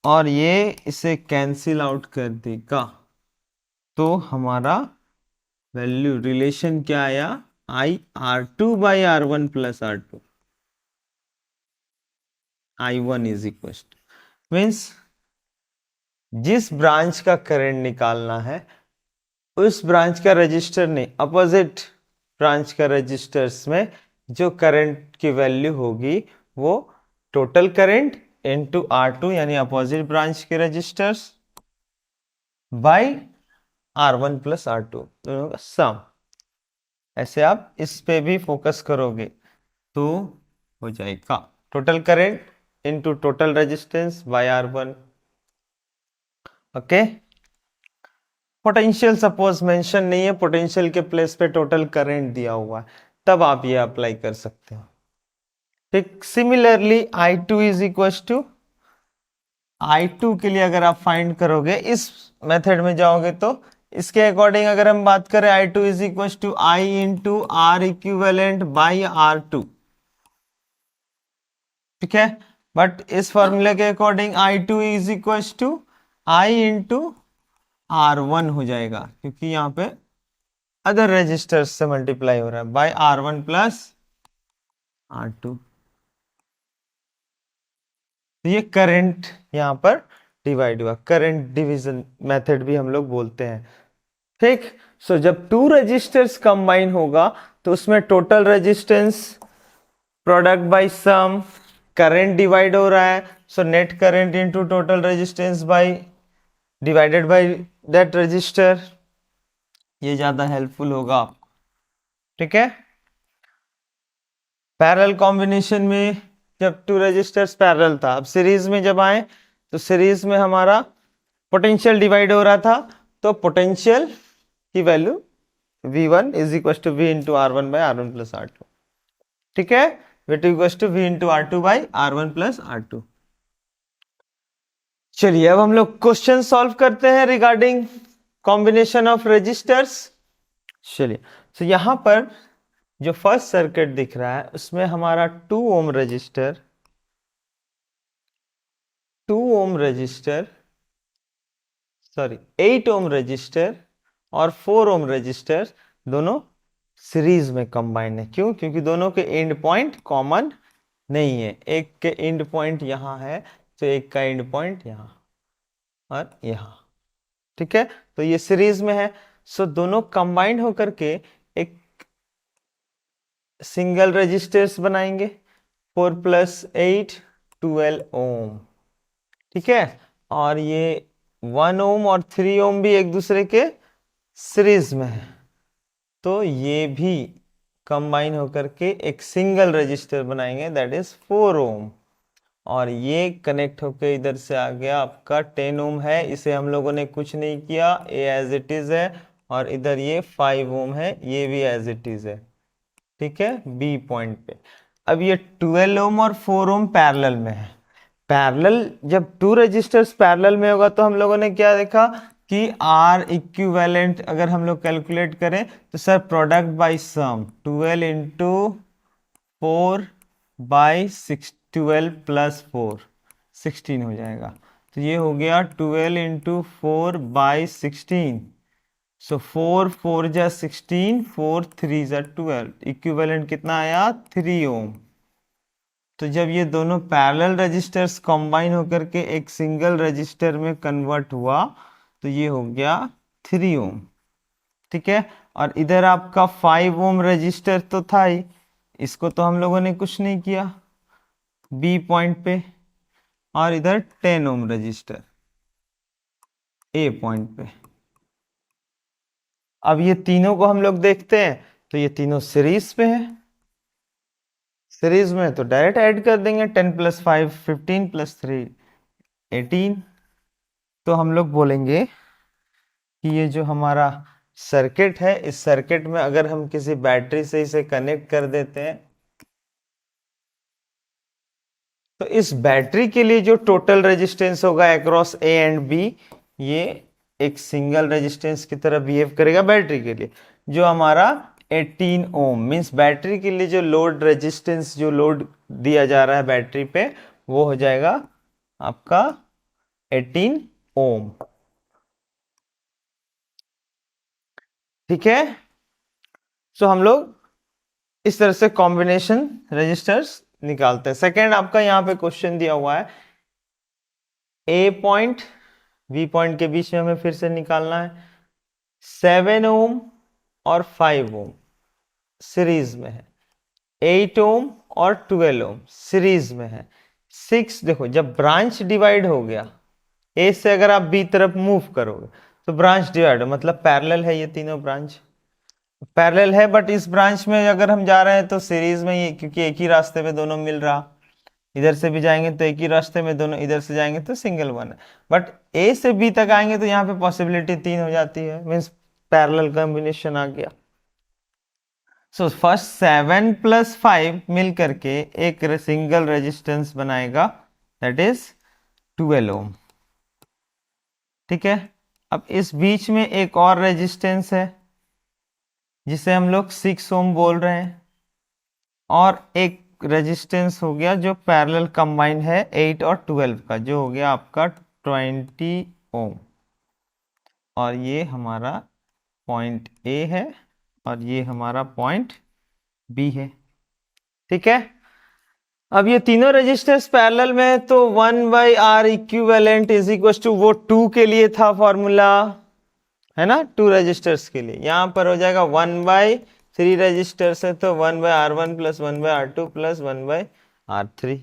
और ये इसे कैंसिल आउट कर देगा, तो हमारा वैल्यू रिलेशन क्या आया, I R2 by R1 plus R2, I1 is equal means जिस ब्रांच का करंट निकालना है उस ब्रांच का रजिस्टर नहीं, अपोजिट ब्रांच का रजिस्टर्स में जो करंट की वैल्यू होगी वो टोटल करंट इनटू R2 यानी अपोजिट ब्रांच के resistors by R1 plus R2 दोनों का सम। ऐसे आप इस पे भी फोकस करोगे तो हो जाएगा total current into total resistance bye R1। Okay, potential suppose mention नहीं है, पोटेंशियल के प्लेस पे टोटल करंट दिया हुआ है, तब आप ये अप्लाई कर सकते हो। ठीक, similarly I2 is equal to I2 के लिए अगर आप फाइंड करोगे इस मेथड में जाओगे तो इसके अकॉर्डिंग अगर हम बात करें I2 is equal to I into R equivalent by R2। ठीक है, बट इस फॉर्मूले के according I2 is equal to I into R1 हो जाएगा, क्योंकि यहाँ पे अदर रजिस्टर्स से मल्टीप्लाई हो रहा है बाय R1 प्लस R2। तो ये करंट यहाँ पर डिवाइड हुआ, करंट डिवीजन मेथड भी हम लोग बोलते हैं। ठीक, सो जब टू रजिस्टर्स कंबाइन होगा तो उसमें total resistance product by some, current divide हो रहा है, so net current into total resistance by divided by that register, ये ज्यादा हेल्पफुल होगा आपको। ठीक है, पैरेलल कॉम्बिनेशन में जब टू रजिस्टर्स पैरेलल था, अब सीरीज में जब आए तो सीरीज में हमारा पोटेंशियल डिवाइड हो रहा था, तो पोटेंशियल की value V1 is equal to V into R1 by R1 plus R2। ठीक है, V2 equal to V into R2 by R1 plus R2। चलिए अब हम लोग क्वेश्चन सॉल्व करते हैं रिगार्डिंग कॉम्बिनेशन ऑफ रजिस्टर्स। चलिए, तो यहां पर जो फर्स्ट सर्किट दिख रहा है उसमें हमारा 2 ओम रजिस्टर, 8 ओम रजिस्टर और 4 ओम रजिस्टर दोनों सीरीज में कंबाइंड है। क्यों? क्योंकि दोनों के एंड पॉइंट कॉमन नहीं है, एक के एंड पॉइंट यहां है तो एक का एंड पॉइंट यहां और यहां। ठीक है, तो ये सीरीज में है, सो दोनों कंबाइंड होकर के एक सिंगल रजिस्टर्स बनाएंगे, 4 प्लस 8 12 ओम। ठीक है, और ये 1 ओम और 3 ओम भी एक दूसरे के सीरीज में है, तो ये भी कंबाइन होकर के एक सिंगल रजिस्टर बनाएंगे, दैट इज 4 ओम। और ये कनेक्ट होकर इधर से आ गया आपका 10 ओम है, इसे हम लोगों ने कुछ नहीं किया, ए एज इट इज है, और इधर ये 5 ओम है, ये भी एज इट इज है। ठीक है, बी पॉइंट पे। अब ये 12 ओम और 4 ओम पैरेलल में है। पैरेलल, जब टू रजिस्टर्स पैरेलल में होगा तो हम लोगों ने क्या देखा कि आर इक्विवेलेंट अगर हम लोग कैलकुलेट करें तो sir product by sum 12 into 4 by 12 plus 4 16 हो जाएगा। तो ये हो गया 12 इंटू 4 बाई 16, सो 4 4 जा 16, 4 3 जा 12, इक्विवेलेंट कितना आया 3 ओम। तो जब ये दोनों पैरेलल रजिस्टर्स कंबाइन होकर के एक सिंगल रजिस्टर में कन्वर्ट हुआ तो ये हो गया 3 ओम। ठीक है, और इधर आपका 5 ओम रजिस्टर तो था ही, इसको तो हम लोगों ने कुछ नहीं किया बी पॉइंट पे, और इधर 10 ओम रजिस्टर ए पॉइंट पे। अब ये तीनों को हम लोग देखते हैं तो ये तीनों सीरीज पे है, सीरीज में तो डायरेक्ट ऐड कर देंगे, 10 प्लस 5 15 प्लस 3 18। तो हम लोग बोलेंगे कि ये जो हमारा सर्किट है, इस सर्किट में अगर हम किसी बैटरी से इसे कनेक्ट कर देते हैं तो इस बैटरी के लिए जो टोटल रेजिस्टेंस होगा अक्रॉस ए एंड बी, ये एक सिंगल रेजिस्टेंस की तरह बिहेव करेगा बैटरी के लिए, जो हमारा 18 ओम। मींस बैटरी के लिए जो लोड रेजिस्टेंस, जो लोड दिया जा रहा है बैटरी पे, वो हो जाएगा आपका 18 ओम। ठीक है, सो हम लोग इस तरह से कॉम्बिनेशन रजिस्टर्स निकालते हैं। सेकेंड, आपका यहां पे क्वेश्चन दिया हुआ है ए पॉइंट बी पॉइंट के बीच में हमें फिर से निकालना है, 7 ओम और 5 ओम सीरीज में है, 8 ओम और 12 ओम सीरीज में है। 6, देखो जब ब्रांच डिवाइड हो गया, ए से अगर आप बी तरफ मूव करोगे तो ब्रांच डिवाइड हो, मतलब पैरेलल है, ये तीनों ब्रांच पैरेलल है। बट इस ब्रांच में अगर हम जा रहे हैं तो सीरीज में ये, क्योंकि एक ही रास्ते में दोनों मिल रहा, इधर से भी जाएंगे तो एक ही रास्ते में दोनों, इधर से जाएंगे तो सिंगल वन है। बट ए से बी तक आएंगे तो यहाँ पे पॉसिबिलिटी 3 हो जाती है, मीन्स पैरेलल कॉम्बिनेशन आ गया। सो फर्स्ट 7 + 5 मिल करके एक सिंगल रेजिस्टेंस बनाएगा, दैट इज 12 ओम। ठीक है, अब इस बीच में एक और रेजिस्टेंस है जिसे हम लोग 6 ओम बोल रहे हैं, और एक रेजिस्टेंस हो गया जो पैरेलल कंबाइन है 8 और 12 का, जो हो गया आपका 20 ओम। और ये हमारा पॉइंट ए है और ये हमारा पॉइंट बी है। ठीक है, अब ये तीनों रेजिस्टेंस पैरेलल में है तो 1/R equivalent is equal to, वो 2 के लिए था फॉर्मूला, है ना, 2 रजिस्टर्स के लिए, यहां पर हो जाएगा 1/3 रजिस्टर्स है तो 1/R1 + 1/R2 + 1/R3,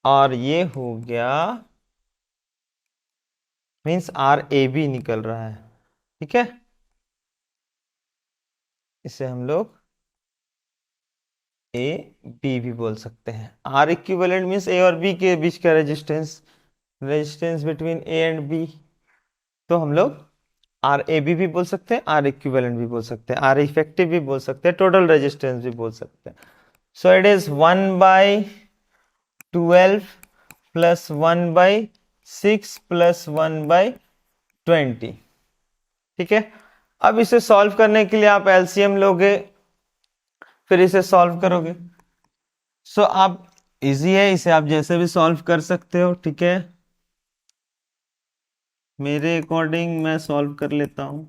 और ये हो गया, मीन्स RAB निकल रहा है। ठीक है, इसे हम लोग AB भी बोल सकते हैं। R इक्विवेलेंट मीन्स A और B के बीच का resistance, resistance between A and B, तो हम लोग RAB भी बोल सकते हैं, R इक्विवेलेंट भी बोल सकते हैं, R इफेक्टिव भी बोल सकते हैं, टोटल रेजिस्टेंस भी बोल सकते हैं। सो इट इज 1/12 + 1/6 + 1/20। ठीक है, अब इसे सॉल्व करने के लिए आप एलसीएम लोगे, फिर इसे सॉल्व करोगे। सो आप इजी है, इसे आप जैसे भी सॉल्व कर सकते हो। ठीक है, मेरे अकॉर्डिंग मैं सॉल्व कर लेता हूं।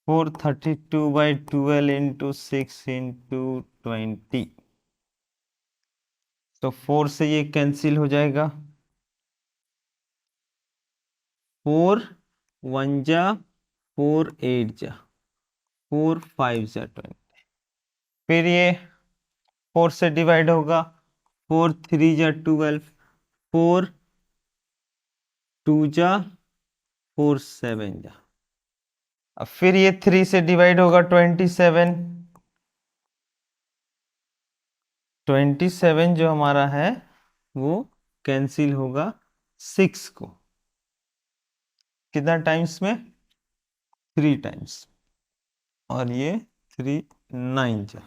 फोर 32/12 इंटू 6 इंटू 20, तो 4 से ये कैंसिल हो जाएगा, 4 1 जा 4 8 जा 4 5 जा 20, फिर ये 4 से डिवाइड होगा, 4 3 जा 12, 4 2 जा 4 7 जा, अब फिर ये 3 से डिवाइड होगा 27, 27 जो हमारा है वो कैंसिल होगा 6 को, कितना टाइम्स में, 3 टाइम्स, और ये 3 9 जा,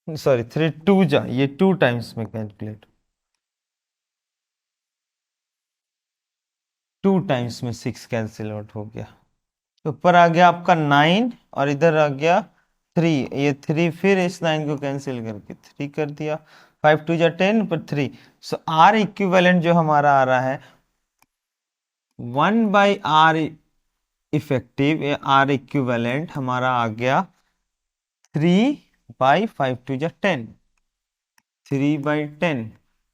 सॉरी 3 2 जा, ये 2 टाइम्स में कैलकुलेट, 2 टाइम्स में 6 कैंसिल आउट हो गया, तो ऊपर आ गया आपका 9 और इधर आ गया 3, ये 3 फिर इस 9 को कैंसिल करके 3 कर दिया, 5 2 जा 10 पर 3। सो R इक्विवेलेंट जो हमारा आ रहा है 1/R इफेक्टिव, R इक्विवेलेंट हमारा आ गया 3/5 2 जा 10, 3/10,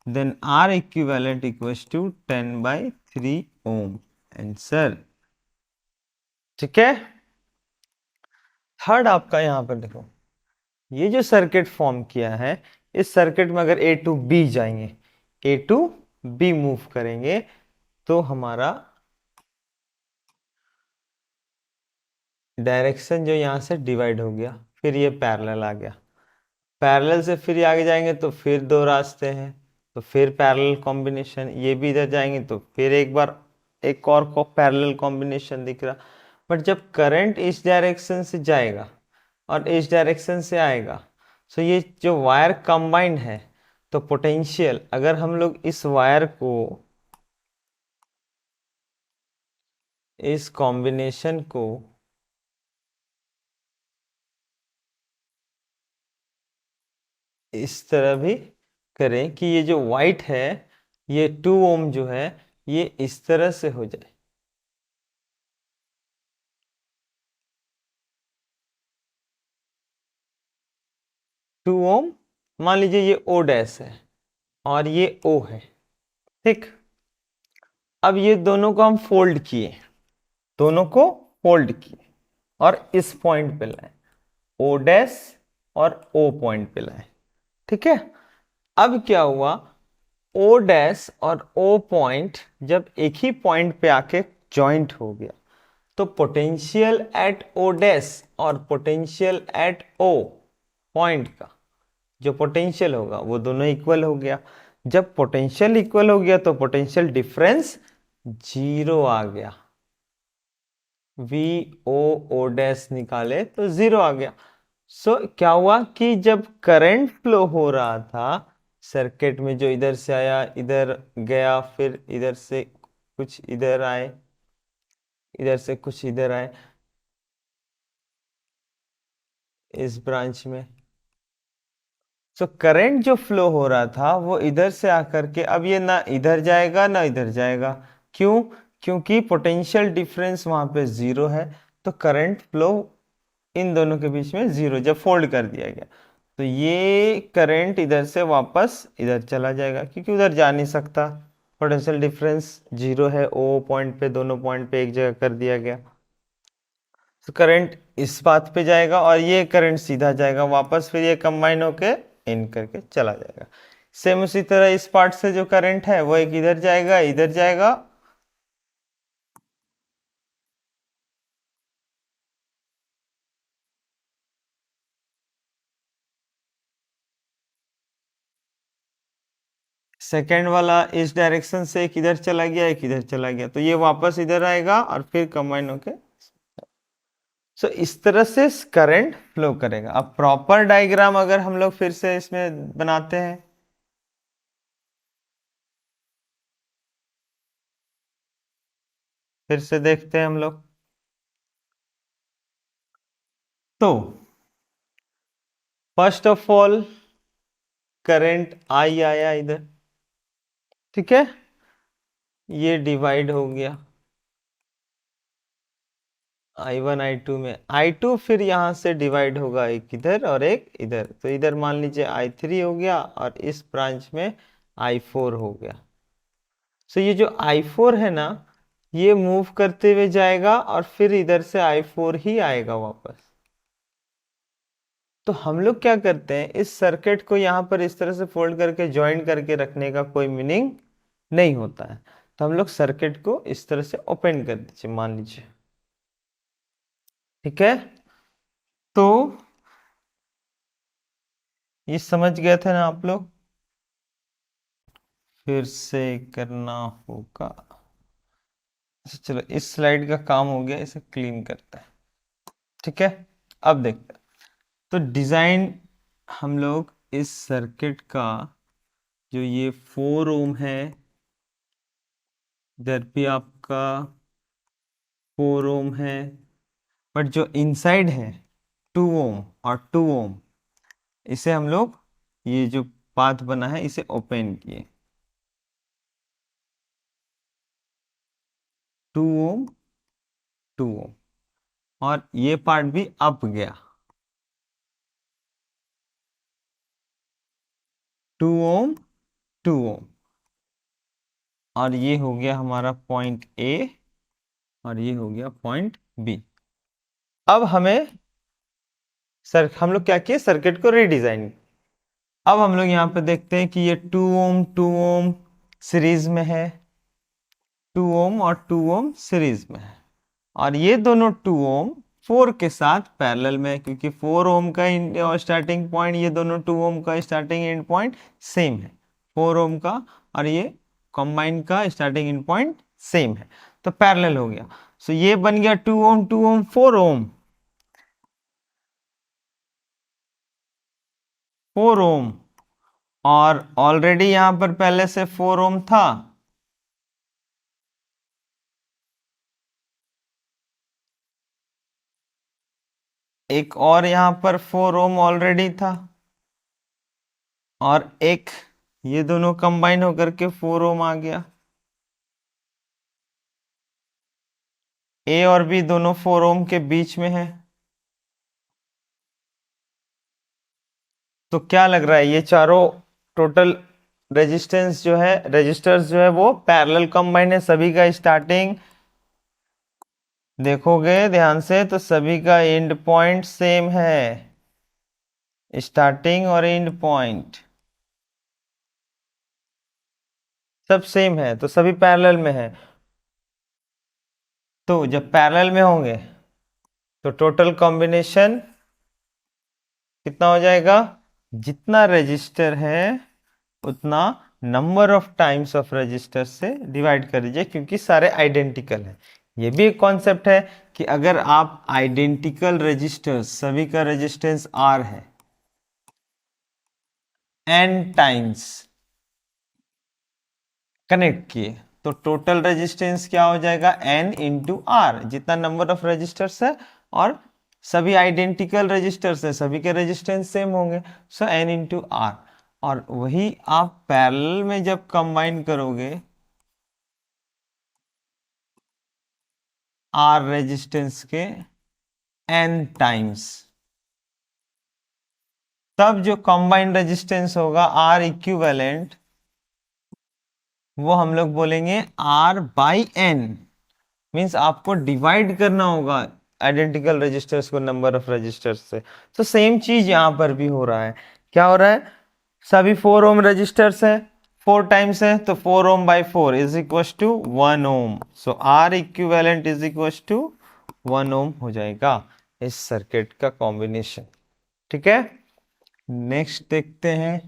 then R equivalent equals to 10/3 ohm, answer. ठीक है, थर्ड आपका यहां पर देखो, ये जो सर्किट फॉर्म किया है, इस सर्किट में अगर A टू B जाएंगे, A टू B मूव करेंगे तो हमारा डायरेक्शन जो यहां से डिवाइड हो गया, फिर ये पैरेलल आ गया, पैरेलल से फिर आगे जाएंगे तो फिर 2 रास्ते हैं, तो फिर पैरेलल कॉम्बिनेशन, ये भी इधर जाएंगे तो फिर एक बार एक और को पैरेलल कॉम्बिनेशन दिख रहा। बट जब करंट इस डायरेक्शन से जाएगा और इस डायरेक्शन से आएगा, तो ये जो वायर कंबाइंड है, तो पोटेंशियल अगर हम लोग इस वायर को, इस कॉम्बिनेशन को इस तरह भी करें कि ये जो वाइट है, ये 2 ओम जो है ये इस तरह से हो जाए। 2 ओम, मान लीजिए ये ओ डैश है और ये ओ है, ठीक। अब ये दोनों को हम फोल्ड किए, दोनों को फोल्ड किए और इस पॉइंट पे लाए, ओ डैश और ओ पॉइंट पे लाए, ठीक है। अब क्या हुआ, ओ डैश और ओ पॉइंट जब एक ही पॉइंट पे आके जॉइंट हो गया, तो पोटेंशियल एट ओ डैश और पोटेंशियल एट ओ पॉइंट का जो पोटेंशियल होगा वो दोनों इक्वल हो गया। जब पोटेंशियल इक्वल हो गया तो पोटेंशियल डिफरेंस जीरो आ गया। वी ओ ओ डैश निकाले तो जीरो आ गया। क्या हुआ कि जब करंट फ्लो हो रहा था सर्किट में, जो इधर से आया इधर गया, फिर इधर से कुछ इधर आए, इधर से कुछ इधर आए इस ब्रांच में, तो करंट जो फ्लो हो रहा था वो इधर से आकर के अब ये ना इधर जाएगा ना इधर जाएगा। क्यों? क्योंकि पोटेंशियल डिफरेंस वहां पे जीरो है, तो करंट फ्लो इन दोनों के बीच में जीरो जब फोल्ड कर दिया गया, तो ये करंट इधर से वापस इधर चला जाएगा क्योंकि उधर जा नहीं सकता, पोटेंशियल डिफरेंस जीरो है, ओ पॉइंट पे दोनों पॉइंट पे एक जगह कर दिया गया। तो करंट इस बात पे जाएगा और ये करंट सीधा जाएगा वापस, फिर ये कंबाइन होके इन करके चला जाएगा। सेम उसी तरह इस पार्ट से जो करंट है वो एक इधर जाएगा इधर जाएगा, सेकेंड वाला इस डायरेक्शन से एक इधर चला गया एक इधर चला गया, तो ये वापस इधर आएगा और फिर कंबाइन होके, सो इस तरह से करंट फ्लो करेगा। अब प्रॉपर डायग्राम अगर हम लोग फिर से इसमें बनाते हैं, फिर से देखते हैं हम लोग, तो first of all current I आया इधर, ठीक है, ये डिवाइड हो गया I1 I2 में, I2 फिर यहां से डिवाइड होगा एक इधर और एक इधर, तो इधर मान लीजिए I3 हो गया और इस ब्रांच में I4 हो गया। सो ये जो I4 है ना, ये मूव करते हुए जाएगा और फिर इधर से I4 ही आएगा वापस। तो हम लोग क्या करते हैं, इस सर्किट को यहाँ पर इस तरह से फोल्ड करके ज्वाइन करके रखने का कोई मीनिंग नहीं होता है, तो हम लोग सर्किट को इस तरह से ओपन कर दीजिए मान लीजिए, ठीक है। तो ये समझ गए थे ना आप लोग, फिर से करना होगा। अच्छा चलो, इस स्लाइड का काम हो गया, इसे क्लीन करते हैं, ठीक है। अब देखते हैं, तो डिजाइन हम लोग इस सर्किट का, जो ये 4 ओम है, इधर भी आपका 4 ओम है, बट जो इनसाइड है 2 ओम और 2 ओम, इसे हम लोग ये जो पाथ बना है इसे ओपन किए, 2 ओम 2 ओम, और ये पार्ट भी अप गया, 2 ओम 2 ओम, और ये हो गया हमारा पॉइंट ए और ये हो गया पॉइंट बी। अब हम लोग क्या किए, सर्किट को रीडिजाइन। अब हम लोग यहाँ पे देखते हैं कि ये 2 ओम सीरीज में है, 2 ओम और 2 ओम सीरीज में है, और ये दोनों 2 ओम 4 के साथ पैरेलल में है, क्योंकि 4 ओम का स्टार्टिंग पॉइंट, ये दोनों 2 ओम का स्टार्टिंग एंड पॉइंट सेम है, 4 ओम का और ये कंबाइन का स्टार्टिंग एंड पॉइंट सेम है, तो पैरेलल हो गया। सो ये बन गया 2 ओम 4 ओम 4 ओम, और ऑलरेडी यहां पर पहले से 4 ओम था, एक और यहां पर 4 ओम ऑलरेडी था, और एक ये दोनों कंबाइन होकर के 4 ओम आ गया। ए और बी दोनों 4 ओम के बीच में है। तो क्या लग रहा है, ये चारों टोटल रेजिस्टेंस जो है, रेजिस्टर्स जो है वो पैरेलल कंबाइन है। सभी का स्टार्टिंग देखोगे ध्यान से तो सभी का एंड पॉइंट सेम है, स्टार्टिंग और एंड पॉइंट सब सेम है, तो सभी पैरेलल में है। तो जब पैरेलल में होंगे तो टोटल कॉम्बिनेशन कितना हो जाएगा, जितना रजिस्टर है उतना number of times of register से डिवाइड कर दीजिए, क्योंकि सारे आइडेंटिकल है। ये भी एक कॉन्सेप्ट है कि अगर आप आइडेंटिकल रजिस्टर्स सभी का रेजिस्टेंस आर है n टाइम्स कनेक्ट किए तो टोटल रेजिस्टेंस क्या हो जाएगा, n इंटू आर, जितना नंबर ऑफ रजिस्टर्स है और सभी आइडेंटिकल रजिस्टर्स है, सभी के रेजिस्टेंस सेम होंगे, सो n इंटू आर। और वही आप पैरेलल में जब कंबाइन करोगे आर रेजिस्टेंस के n टाइम्स, तब जो कंबाइंड रेजिस्टेंस होगा आर इक्विवेलेंट, वो हम लोग बोलेंगे आर बाई एन। मीन्स आपको डिवाइड करना होगा आइडेंटिकल रजिस्टर्स को नंबर ऑफ रजिस्टर्स से। तो सेम चीज यहां पर भी हो रहा है। क्या हो रहा है, सभी 4 ओम रजिस्टर्स है, 4 टाइम्स है, तो 4 ohm by 4 is equal to 1 ohm. So R equivalent is equal to 1 ohm हो जाएगा इस सर्किट का कॉम्बिनेशन। ठीक है, नेक्स्ट देखते हैं।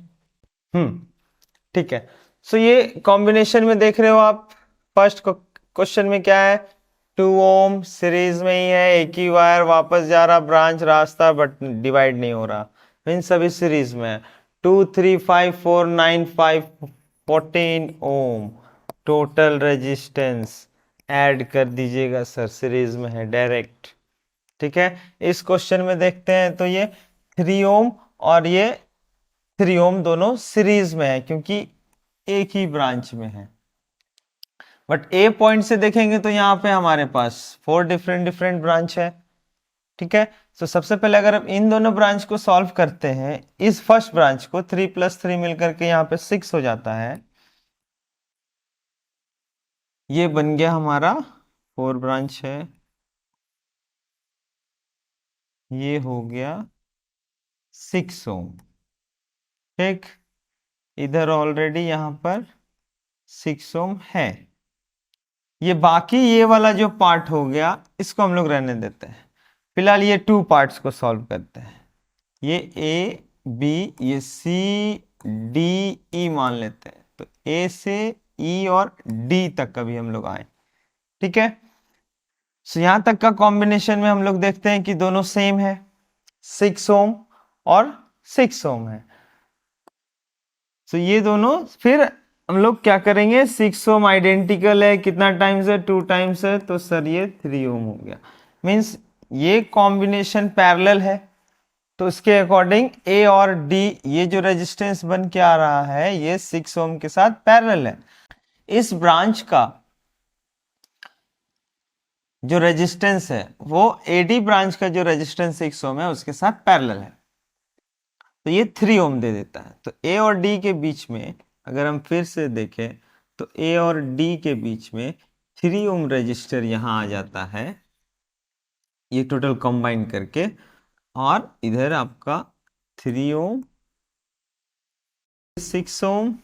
ठीक है, सो ये कॉम्बिनेशन में देख रहे हो आप, फर्स्ट क्वेश्चन में क्या है, 2 ओम सीरीज में ही है, एक ही वायर वापस जा रहा, ब्रांच रास्ता, बट डिवाइड नहीं हो रहा, इन सभी सीरीज में है। 2 3 5 4 9 5 14 ओम टोटल रेजिस्टेंस ऐड कर दीजिएगा सर, सीरीज में है डायरेक्ट। ठीक है, इस क्वेश्चन में देखते हैं तो ये 3 ओम और ये 3 ओम दोनों सीरीज में है, क्योंकि एक ही ब्रांच में है। बट ए पॉइंट से देखेंगे तो यहाँ पे हमारे पास 4 डिफरेंट डिफरेंट ब्रांच है। ठीक है, तो सबसे पहले अगर हम इन दोनों ब्रांच को सॉल्व करते हैं, इस फर्स्ट ब्रांच को 3 + 3 मिलकर के यहाँ पे 6 हो जाता है। ये बन गया हमारा 4 ब्रांच है, ये हो गया 6 ओम। ठीक, इधर ऑलरेडी यहाँ पर 6 ओम है। ये बाकी ये वाला जो पार्ट हो गया इसको हम लोग रहने देते हैं, फिलहाल ये 2 पार्ट्स को सॉल्व करते हैं। ये ए बी, ये सी डी ई मान लेते हैं, तो ए से ई और डी तक का भी हम लोग आए। ठीक है, सो यहां तक का कॉम्बिनेशन में हम लोग देखते हैं कि दोनों सेम है, 6 ओम और 6 ओम है। तो ये दोनों फिर हम लोग क्या करेंगे, 6 ओम आइडेंटिकल है, कितना टाइम्स है, 2 टाइम्स है, तो सर ये 3 ओम हो गया। मीन्स ये कॉम्बिनेशन पैरेलल है, तो उसके अकॉर्डिंग ए और डी ये जो रेजिस्टेंस बन के आ रहा है ये 6 ओम के साथ पैरेलल है। इस ब्रांच का जो रेजिस्टेंस है वो एडी ब्रांच का जो रेजिस्टेंस 6 ओम है उसके साथ पैरेलल है, तो ये 3 ओम दे देता है। तो ए और डी के बीच में अगर हम फिर से देखें तो ए और डी के बीच में 3 ओम रजिस्टर यहां आ जाता है, ये टोटल कंबाइन करके, और इधर आपका 3 ओम, 6 ओम,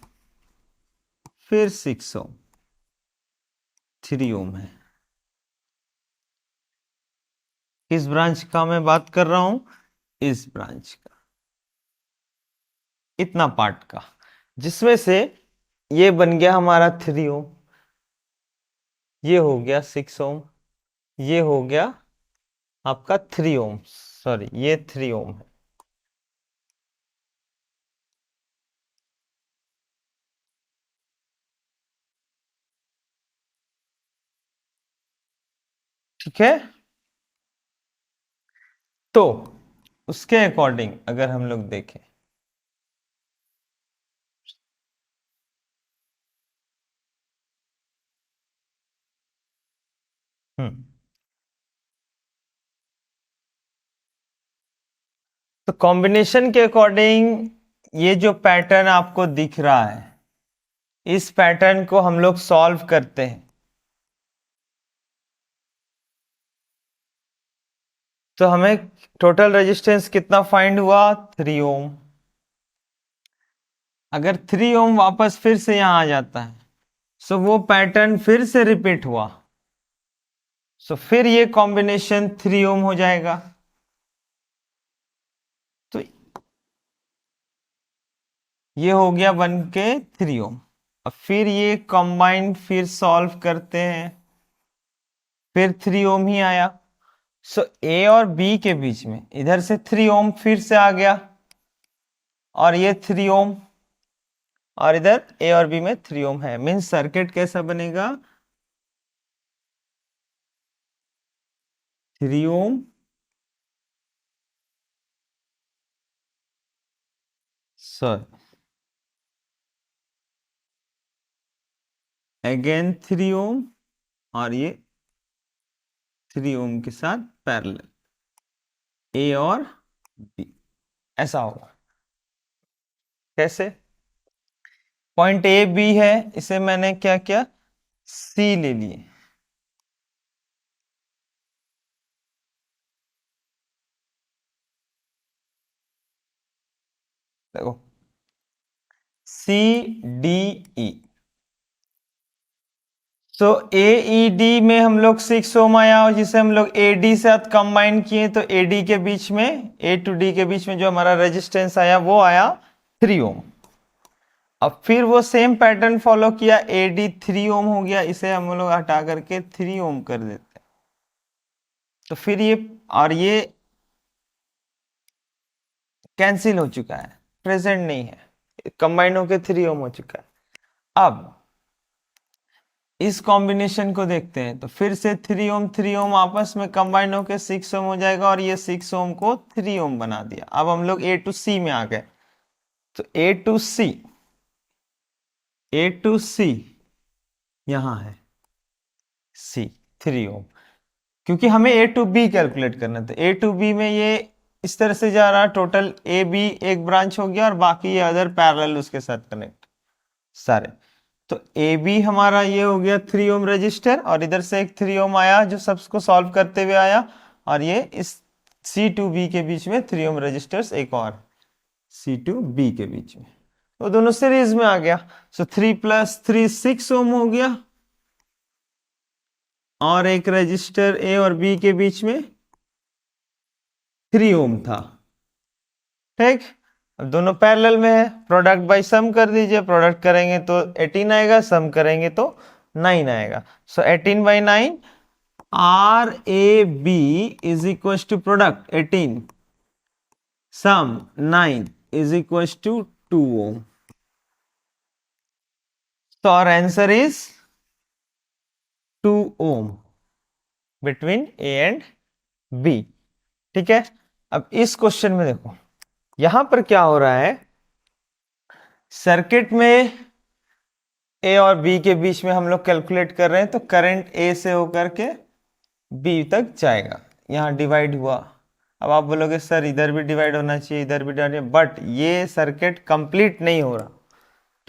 फिर 6 ओम, 3 ओम है। किस ब्रांच का मैं बात कर रहा हूं, इस ब्रांच का, इतना पार्ट का, जिसमें से ये बन गया हमारा 3 ओम, ये हो गया 6 ओम, ये हो गया आपका 3 ओम, सॉरी ये 3 ओम है। ठीक है, तो उसके अकॉर्डिंग अगर हम लोग देखें हम्म तो कॉम्बिनेशन के अकॉर्डिंग ये जो पैटर्न आपको दिख रहा है, इस पैटर्न को हम लोग सॉल्व करते हैं। तो हमें टोटल रेजिस्टेंस कितना फाइंड हुआ? 3 ओम। अगर 3 ओम वापस फिर से यहां आ जाता है, सो वो पैटर्न फिर से रिपीट हुआ, सो फिर ये कॉम्बिनेशन 3 ओम हो जाएगा। तो ये हो गया बन के 3 ओम। अब फिर ये कंबाइन फिर सॉल्व करते हैं, फिर 3 ओम ही आया। सो ए और बी के बीच में इधर से 3 ओम फिर से आ गया, और ये 3 ओम, और इधर ए और बी में 3 ओम है। मीन्स सर्किट कैसा बनेगा? 3 ओम सॉरी अगेन 3 ओम, और ये 3 ओम के साथ पैरेलल, ए और बी, ऐसा होगा। कैसे? पॉइंट ए बी है, इसे मैंने क्या किया? सी ले लिए। देखो, सी डी ई। तो ए ई डी में हम लोग 6 ओम आया, और जिसे हम लोग ए डी साथ कंबाइन किए, तो ए डी के बीच में, ए टू डी के बीच में जो हमारा रेजिस्टेंस आया वो आया 3 ओम। अब फिर वो सेम पैटर्न फॉलो किया, ए डी 3 ओम हो गया, इसे हम लोग हटा करके 3 ओम कर देते हैं। तो फिर ये और ये कैंसिल हो चुका है, प्रेजेंट नहीं है, कंबाइन होके 3 ओम हो चुका है। अब इस कॉम्बिनेशन को देखते हैं, तो फिर से 3 ओम आपस में कंबाइन होकर 6 ओम हो जाएगा, और ये 6 ओम को 3 ओम बना दिया। अब हम लोग ए टू सी में आ गए। तो ए टू सी यहां है, सी 3 ओम, क्योंकि हमें ए टू बी कैलकुलेट करना था। ए टू बी में ये इस तरह से जा रहा, टोटल ए बी एक ब्रांच हो गया, और बाकी ये अदर पैरेलल उसके साथ कनेक्ट सारे। तो ए बी हमारा ये हो गया 3 ओम रजिस्टर, और इधर से एक 3 ओम आया जो सबको सॉल्व करते हुए आया, और ये इस सी टू बी के बीच में 3 ओम रजिस्टर्स एक और सी टू बी के बीच में, तो दोनों सीरीज में आ गया। सो 3 + 3 6 ओम हो गया, और एक रजिस्टर ए और बी के बीच में 3 ओम था। ठीक, अब दोनों पैरेलल में है, प्रोडक्ट बाय सम कर दीजिए। प्रोडक्ट करेंगे तो 18 आएगा, सम करेंगे तो 9 आएगा। So 18/9 R A B is equal to product 18 sum 9 is equal to 2 ohm. तो our answer is 2 ohm between A and B. ठीक है, अब इस क्वेश्चन में देखो, यहां पर क्या हो रहा है, सर्किट में ए और बी के बीच में हम लोग कैलकुलेट कर रहे हैं, तो करंट ए से होकर के बी तक जाएगा, यहां डिवाइड हुआ। अब आप बोलोगे सर इधर भी डिवाइड होना चाहिए, इधर भी डिवाइड, बट ये सर्किट कंप्लीट नहीं हो रहा,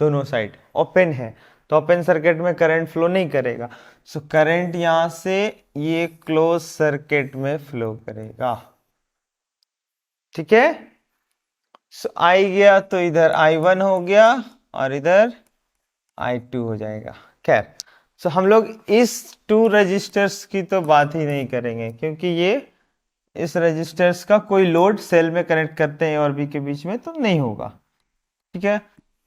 दोनों साइड ओपन है, तो ओपन सर्किट में करंट फ्लो नहीं करेगा। सो करंट यहां से ये क्लोज सर्किट में फ्लो करेगा। ठीक है, सो आई गया तो इधर I1 हो गया, और इधर I2 हो जाएगा। खैर, सो हम लोग इस 2 रजिस्टर्स की तो बात ही नहीं करेंगे, क्योंकि ये इस रजिस्टर्स का कोई लोड सेल में कनेक्ट करते हैं और बी के बीच में, तो नहीं होगा। ठीक है,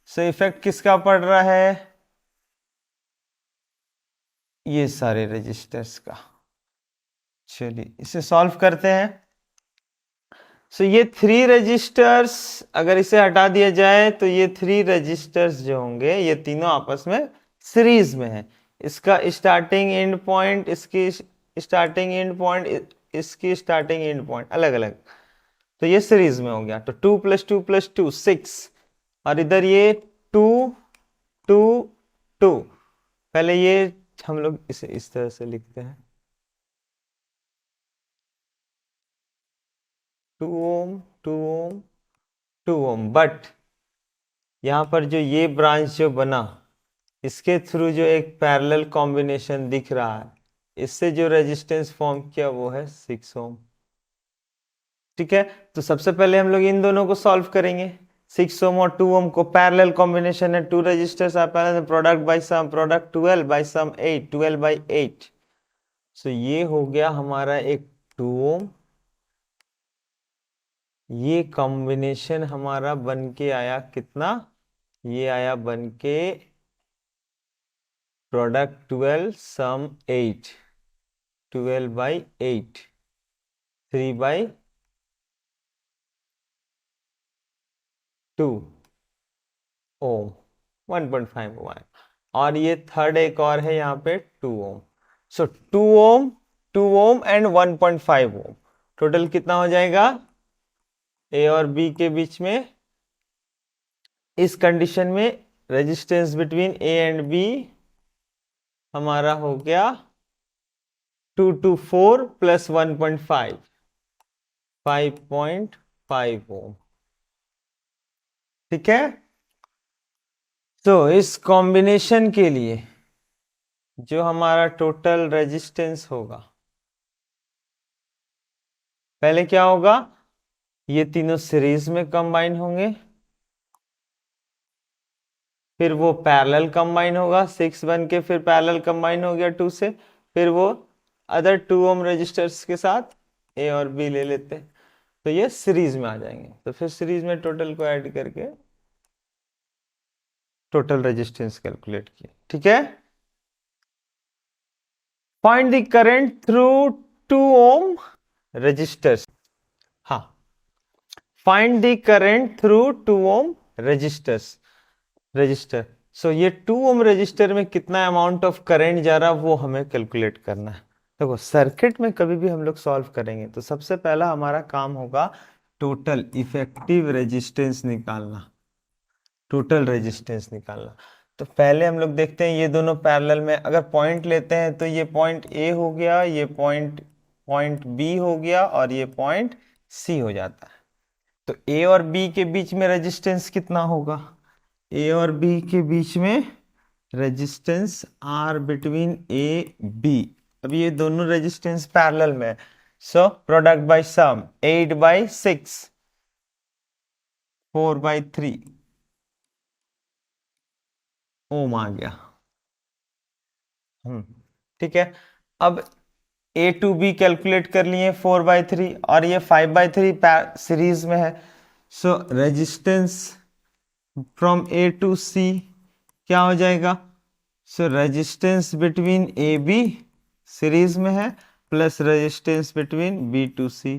सो इफेक्ट किसका पड़ रहा है? ये सारे रजिस्टर्स का। चलिए इसे सॉल्व करते हैं। सो ये 3 रजिस्टर्स, अगर इसे हटा दिया जाए तो ये 3 रजिस्टर्स जो होंगे, ये तीनों आपस में सीरीज में है। इसका स्टार्टिंग एंड पॉइंट, इसकी स्टार्टिंग एंड पॉइंट, इसकी स्टार्टिंग एंड पॉइंट अलग अलग, तो ये सीरीज में हो गया। तो 2 + 2 + 2 6, और इधर ये 2 2 2। पहले ये हम लोग इसे इस तरह से लिखते हैं, 2 ओम 2 ओम 2 ओम, बट यहाँ पर जो ये ब्रांच जो बना, इसके थ्रू जो एक पैरेलल कॉम्बिनेशन दिख रहा है, इससे जो रेजिस्टेंस फॉर्म किया वो है 6 ओम। ठीक है, तो सबसे पहले हम लोग इन दोनों को सॉल्व करेंगे। 6 ओम और 2 ओम को पैरेलल कॉम्बिनेशन है, two resistors are parallel, product by sum, product 12 by sum 8, 12 by 8। So ये हो गया हमारा एक 2 ओम, ये कॉम्बिनेशन हमारा बन के आया कितना, ये आया बन के प्रोडक्ट 12 सम 8, 12 बाई 8, 3 बाई 2 ओम, 1.5 ओम। और ये थर्ड एक और है यहाँ पे 2 ओम। सो 2 ओम, 2 ओम एंड 1.5 ओम, टोटल कितना हो जाएगा ए और बी के बीच में। इस कंडीशन में resistance between A and B हमारा हो गया 2 to 4 प्लस 1.5, 5.5 ओम। ठीक है, तो इस कॉम्बिनेशन के लिए जो हमारा टोटल रेजिस्टेंस होगा, पहले क्या होगा, ये तीनों सीरीज में कंबाइन होंगे, फिर वो पैरेलल कंबाइन होगा 6 बन के, फिर पैरेलल कंबाइन हो गया 2 से, फिर वो अदर 2 ओम रजिस्टर्स के साथ ए और बी ले लेते हैं, तो ये सीरीज में आ जाएंगे। तो फिर सीरीज में टोटल को ऐड करके टोटल रेजिस्टेंस कैलकुलेट किया। ठीक है, find the current through 2 ohm resistors. हाँ, find the current through 2 ohm resistor. So ये 2 ओम रजिस्टर में कितना अमाउंट ऑफ करंट जा रहा वो हमें कैलकुलेट करना है। देखो, सर्किट में कभी भी हम लोग सॉल्व करेंगे तो सबसे पहला हमारा काम होगा टोटल इफेक्टिव रेजिस्टेंस निकालना, टोटल रेजिस्टेंस निकालना। तो पहले हम लोग देखते हैं ये दोनों पैरेलल में, अगर पॉइंट लेते हैं तो ये पॉइंट ए हो गया, ये पॉइंट बी हो गया, और ये पॉइंट सी हो जाता है। तो ए और बी के बीच में रेजिस्टेंस कितना होगा, ए और बी के बीच में resistance R between A B. अब ये दोनों रेजिस्टेंस पैरेलल में, so product by sum 8 by 6, 4 by 3 ohm आ गया। ठीक है, अब ए टू बी कैलकुलेट कर लिए 4/3, और ये 5/3 सीरीज में है। So resistance from A to C क्या हो जाएगा, so resistance between A B series में है, plus resistance between B to C,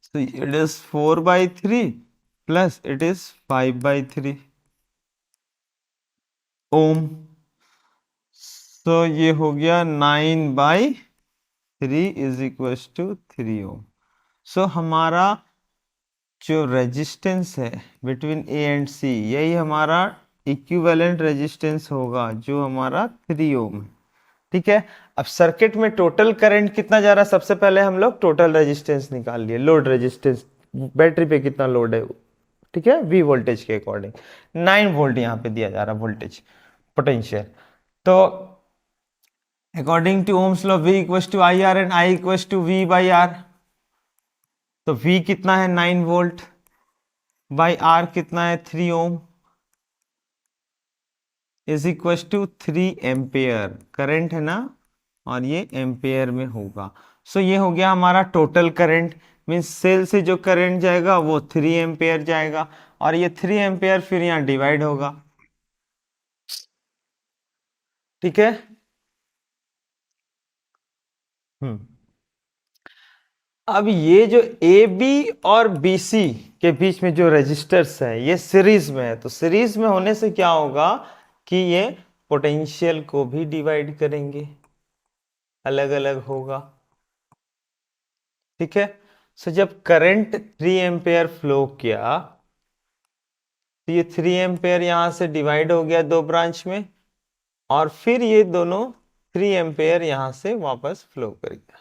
so it is 4/3 plus it is 5/3 ohm. So ये हो गया 9/3 is equal to 3 ohm. So हमारा जो रेजिस्टेंस है बिटवीन ए एंड सी, यही हमारा इक्विवेलेंट रेजिस्टेंस होगा जो हमारा 3 ओम है। ठीक है, अब सर्किट में टोटल करंट कितना जा रहा है, सबसे पहले हम लोग टोटल रेजिस्टेंस निकाल लिए, लोड रेजिस्टेंस, बैटरी पे कितना लोड है। ठीक है, वी वोल्टेज के अकॉर्डिंग 9 वोल्ट यहाँ पे दिया जा रहा है वोल्टेज पोटेंशियल। तो according to ohm's law V equal to I R and I equal to V by R. तो V कितना है 9 वोल्ट, बाई R कितना है 3 ohm, is equal to 3 ampere current है ना, और ये एम्पेयर में होगा। सो ये हो गया हमारा टोटल करंट, मीन्स सेल से जो करंट जाएगा वो 3 एम्पेयर जाएगा, और ये 3 एम्पेयर फिर यहाँ डिवाइड होगा। ठीक है, अब ये जो ए बी और बी सी के बीच में जो रेजिस्टर्स है ये सीरीज में है, तो सीरीज में होने से क्या होगा कि ये पोटेंशियल को भी डिवाइड करेंगे, अलग अलग होगा। ठीक है, सो जब करंट 3 एम्पेयर फ्लो किया तो ये 3 एम्पेयर यहां से डिवाइड हो गया 2 ब्रांच में, और फिर ये दोनों 3 एम्पेयर यहां से वापस फ्लो कर गया।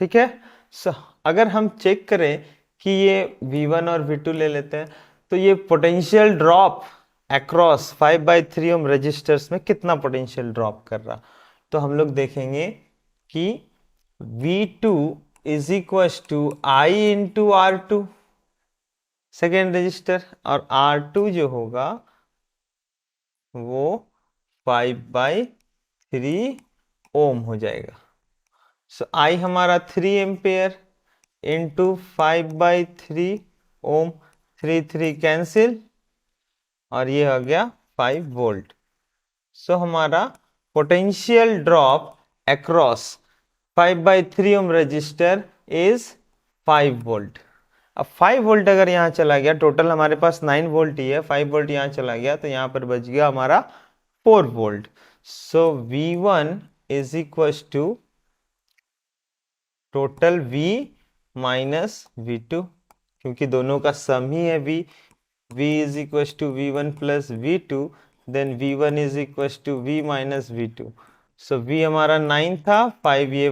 ठीक है, सो अगर हम चेक करें कि ये V1 और V2 ले लेते हैं, तो ये पोटेंशियल ड्रॉप अक्रॉस 5/3 ओम रजिस्टर्स में कितना पोटेंशियल ड्रॉप कर रहा, तो हम लोग देखेंगे कि V2 is equal to I into R2 second resistor, और R2 जो होगा वो 5/3 ओम हो जाएगा। सो आई हमारा 3 एम्पेयर इंटू 5/3 ओम, 3 कैंसिल, और ये आ गया 5 वोल्ट। सो हमारा potential drop across 5/3 ohm resistor is 5 volt. अब 5 वोल्ट अगर यहाँ चला गया, टोटल हमारे पास 9 वोल्ट ही है, 5 वोल्ट यहाँ चला गया तो यहाँ पर बच गया हमारा 4 volt. So V1 is equal to total V minus V2, क्योंकि दोनों का सम ही है V is equal to V1 plus V2, then V1 is equal to V minus V2। So V हमारा 9 था, 5 ये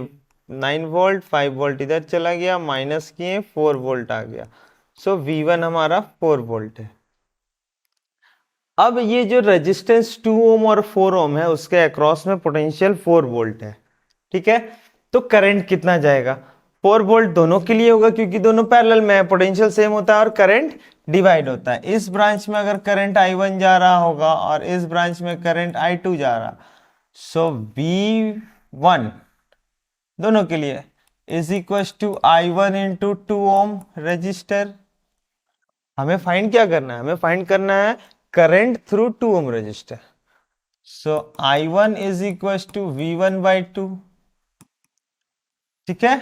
9 वोल्ट, 5 वोल्ट इधर चला गया, माइनस किए 4 वोल्ट आ गया। सो V1 हमारा 4 वोल्ट है। अब ये जो रेजिस्टेंस 2 ओम और 4 ओम है उसके अक्रॉस में पोटेंशियल 4 वोल्ट है, ठीक है। तो करंट कितना जाएगा, 4 वोल्ट दोनों के लिए होगा क्योंकि दोनों पैरेलल में है, पोटेंशियल सेम होता है और करंट डिवाइड होता है। इस ब्रांच में अगर करंट I1 जा रहा होगा और इस ब्रांच में करंट I2 जा रहा, सो V1 दोनों के लिए is equal to I1 into 2 ohm resistor. हमें फाइंड क्या करना है, हमें फाइंड करना है current through 2 ohm resistor. So I1 is equal to V1/2, ठीक है।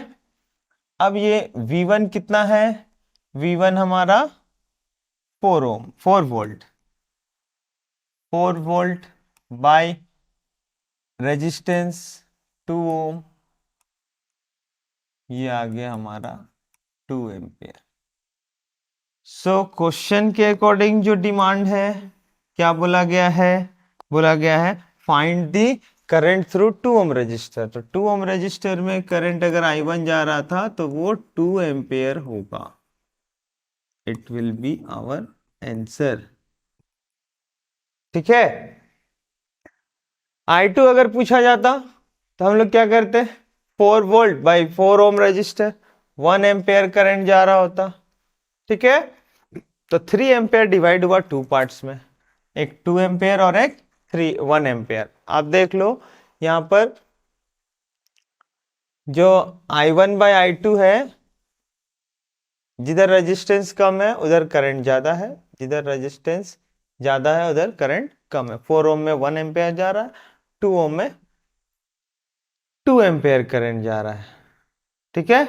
अब ये V1 कितना है, V1 हमारा 4 ohm 4 volt, 4 volt by resistance 2 ohm, ये आ गया हमारा 2 एम्पियर। सो क्वेश्चन के अकॉर्डिंग जो डिमांड है क्या बोला गया है, बोला गया है find the current through 2 ohm resistor. तो 2 ओम रजिस्टर में करंट अगर I1 जा रहा था तो वो 2 एम्पियर होगा। It will be our answer, ठीक है। I2 अगर पूछा जाता तो हम लोग क्या करते, 4 volt by 4 ohm resistor, 1 ampere current जा रहा होता, ठीक है। तो 3 एम्पेयर डिवाइड हुआ 2 पार्ट्स में, एक 2 एम्पेयर और एक 1 एम्पेयर। आप देख लो यहां पर जो I1/I2 है, जिधर रेजिस्टेंस कम है उधर करंट ज्यादा है, जिधर रेजिस्टेंस ज्यादा है उधर करंट कम है। 4 ओम में 1 एम्पेयर जा रहा है, 2 ओम में 2 एम्पेयर करंट जा रहा है, ठीक है।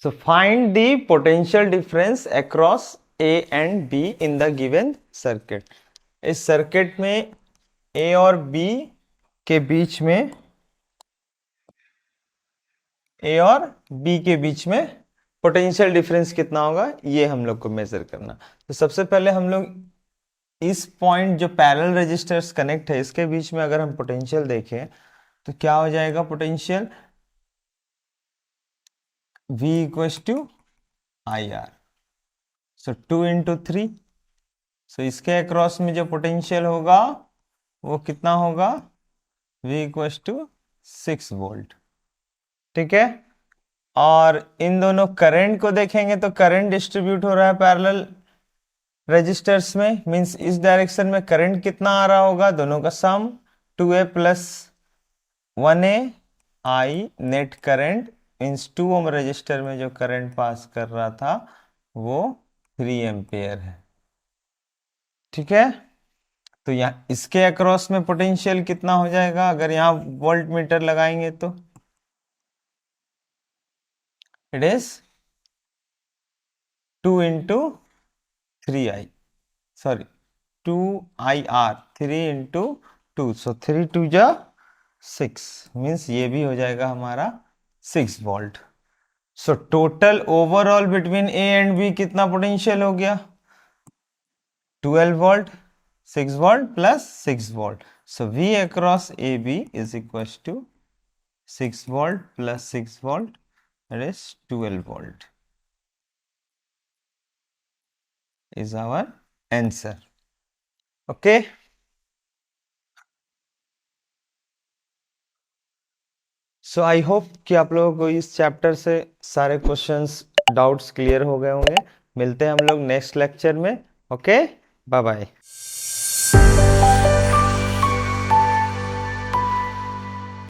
So find the potential difference across A and B in the given circuit। इस सर्किट में A और B के बीच में, A और B के बीच में पोटेंशियल डिफरेंस कितना होगा ये हम लोग को मेजर करना। तो सबसे पहले हम लोग इस पॉइंट जो पैरेलल रेजिस्टर्स कनेक्ट है इसके बीच में अगर हम पोटेंशियल देखें तो क्या हो जाएगा, potential V equals to IR, so 2 into 3। So इसके अक्रॉस में जो पोटेंशियल होगा वो कितना होगा, V इक्वल्स टू 6 वोल्ट, ठीक है। और इन दोनों करंट को देखेंगे तो करंट डिस्ट्रीब्यूट हो रहा है पैरेलल रेजिस्टर्स में, मींस इस डायरेक्शन में करंट कितना आ रहा होगा, दोनों का sum 2A plus 1A I net current means 2 ohm resistor में जो करंट पास कर रहा था वो 3 एम्पियर है, ठीक है। तो यहाँ इसके अक्रॉस में पोटेंशियल कितना हो जाएगा, अगर यहाँ वोल्ट मीटर लगाएंगे तो it is 2 into 3I, sorry 2IR, 3 into 2, सो 3 2 जा 6, मीन्स ये भी हो जाएगा हमारा 6 volt. So total overall between A and B कितना पोटेंशियल हो गया, 12 volt, 6 volt plus 6 volt. So V across AB is equal to 6 volt plus 6 volt, that is 12 volt is our answer. Okay. So I hope कि आप लोगों को इस chapter से सारे क्वेश्चंस डाउट्स क्लियर हो गए होंगे। मिलते हैं हम लोग नेक्स्ट लेक्चर में। Okay, bye bye.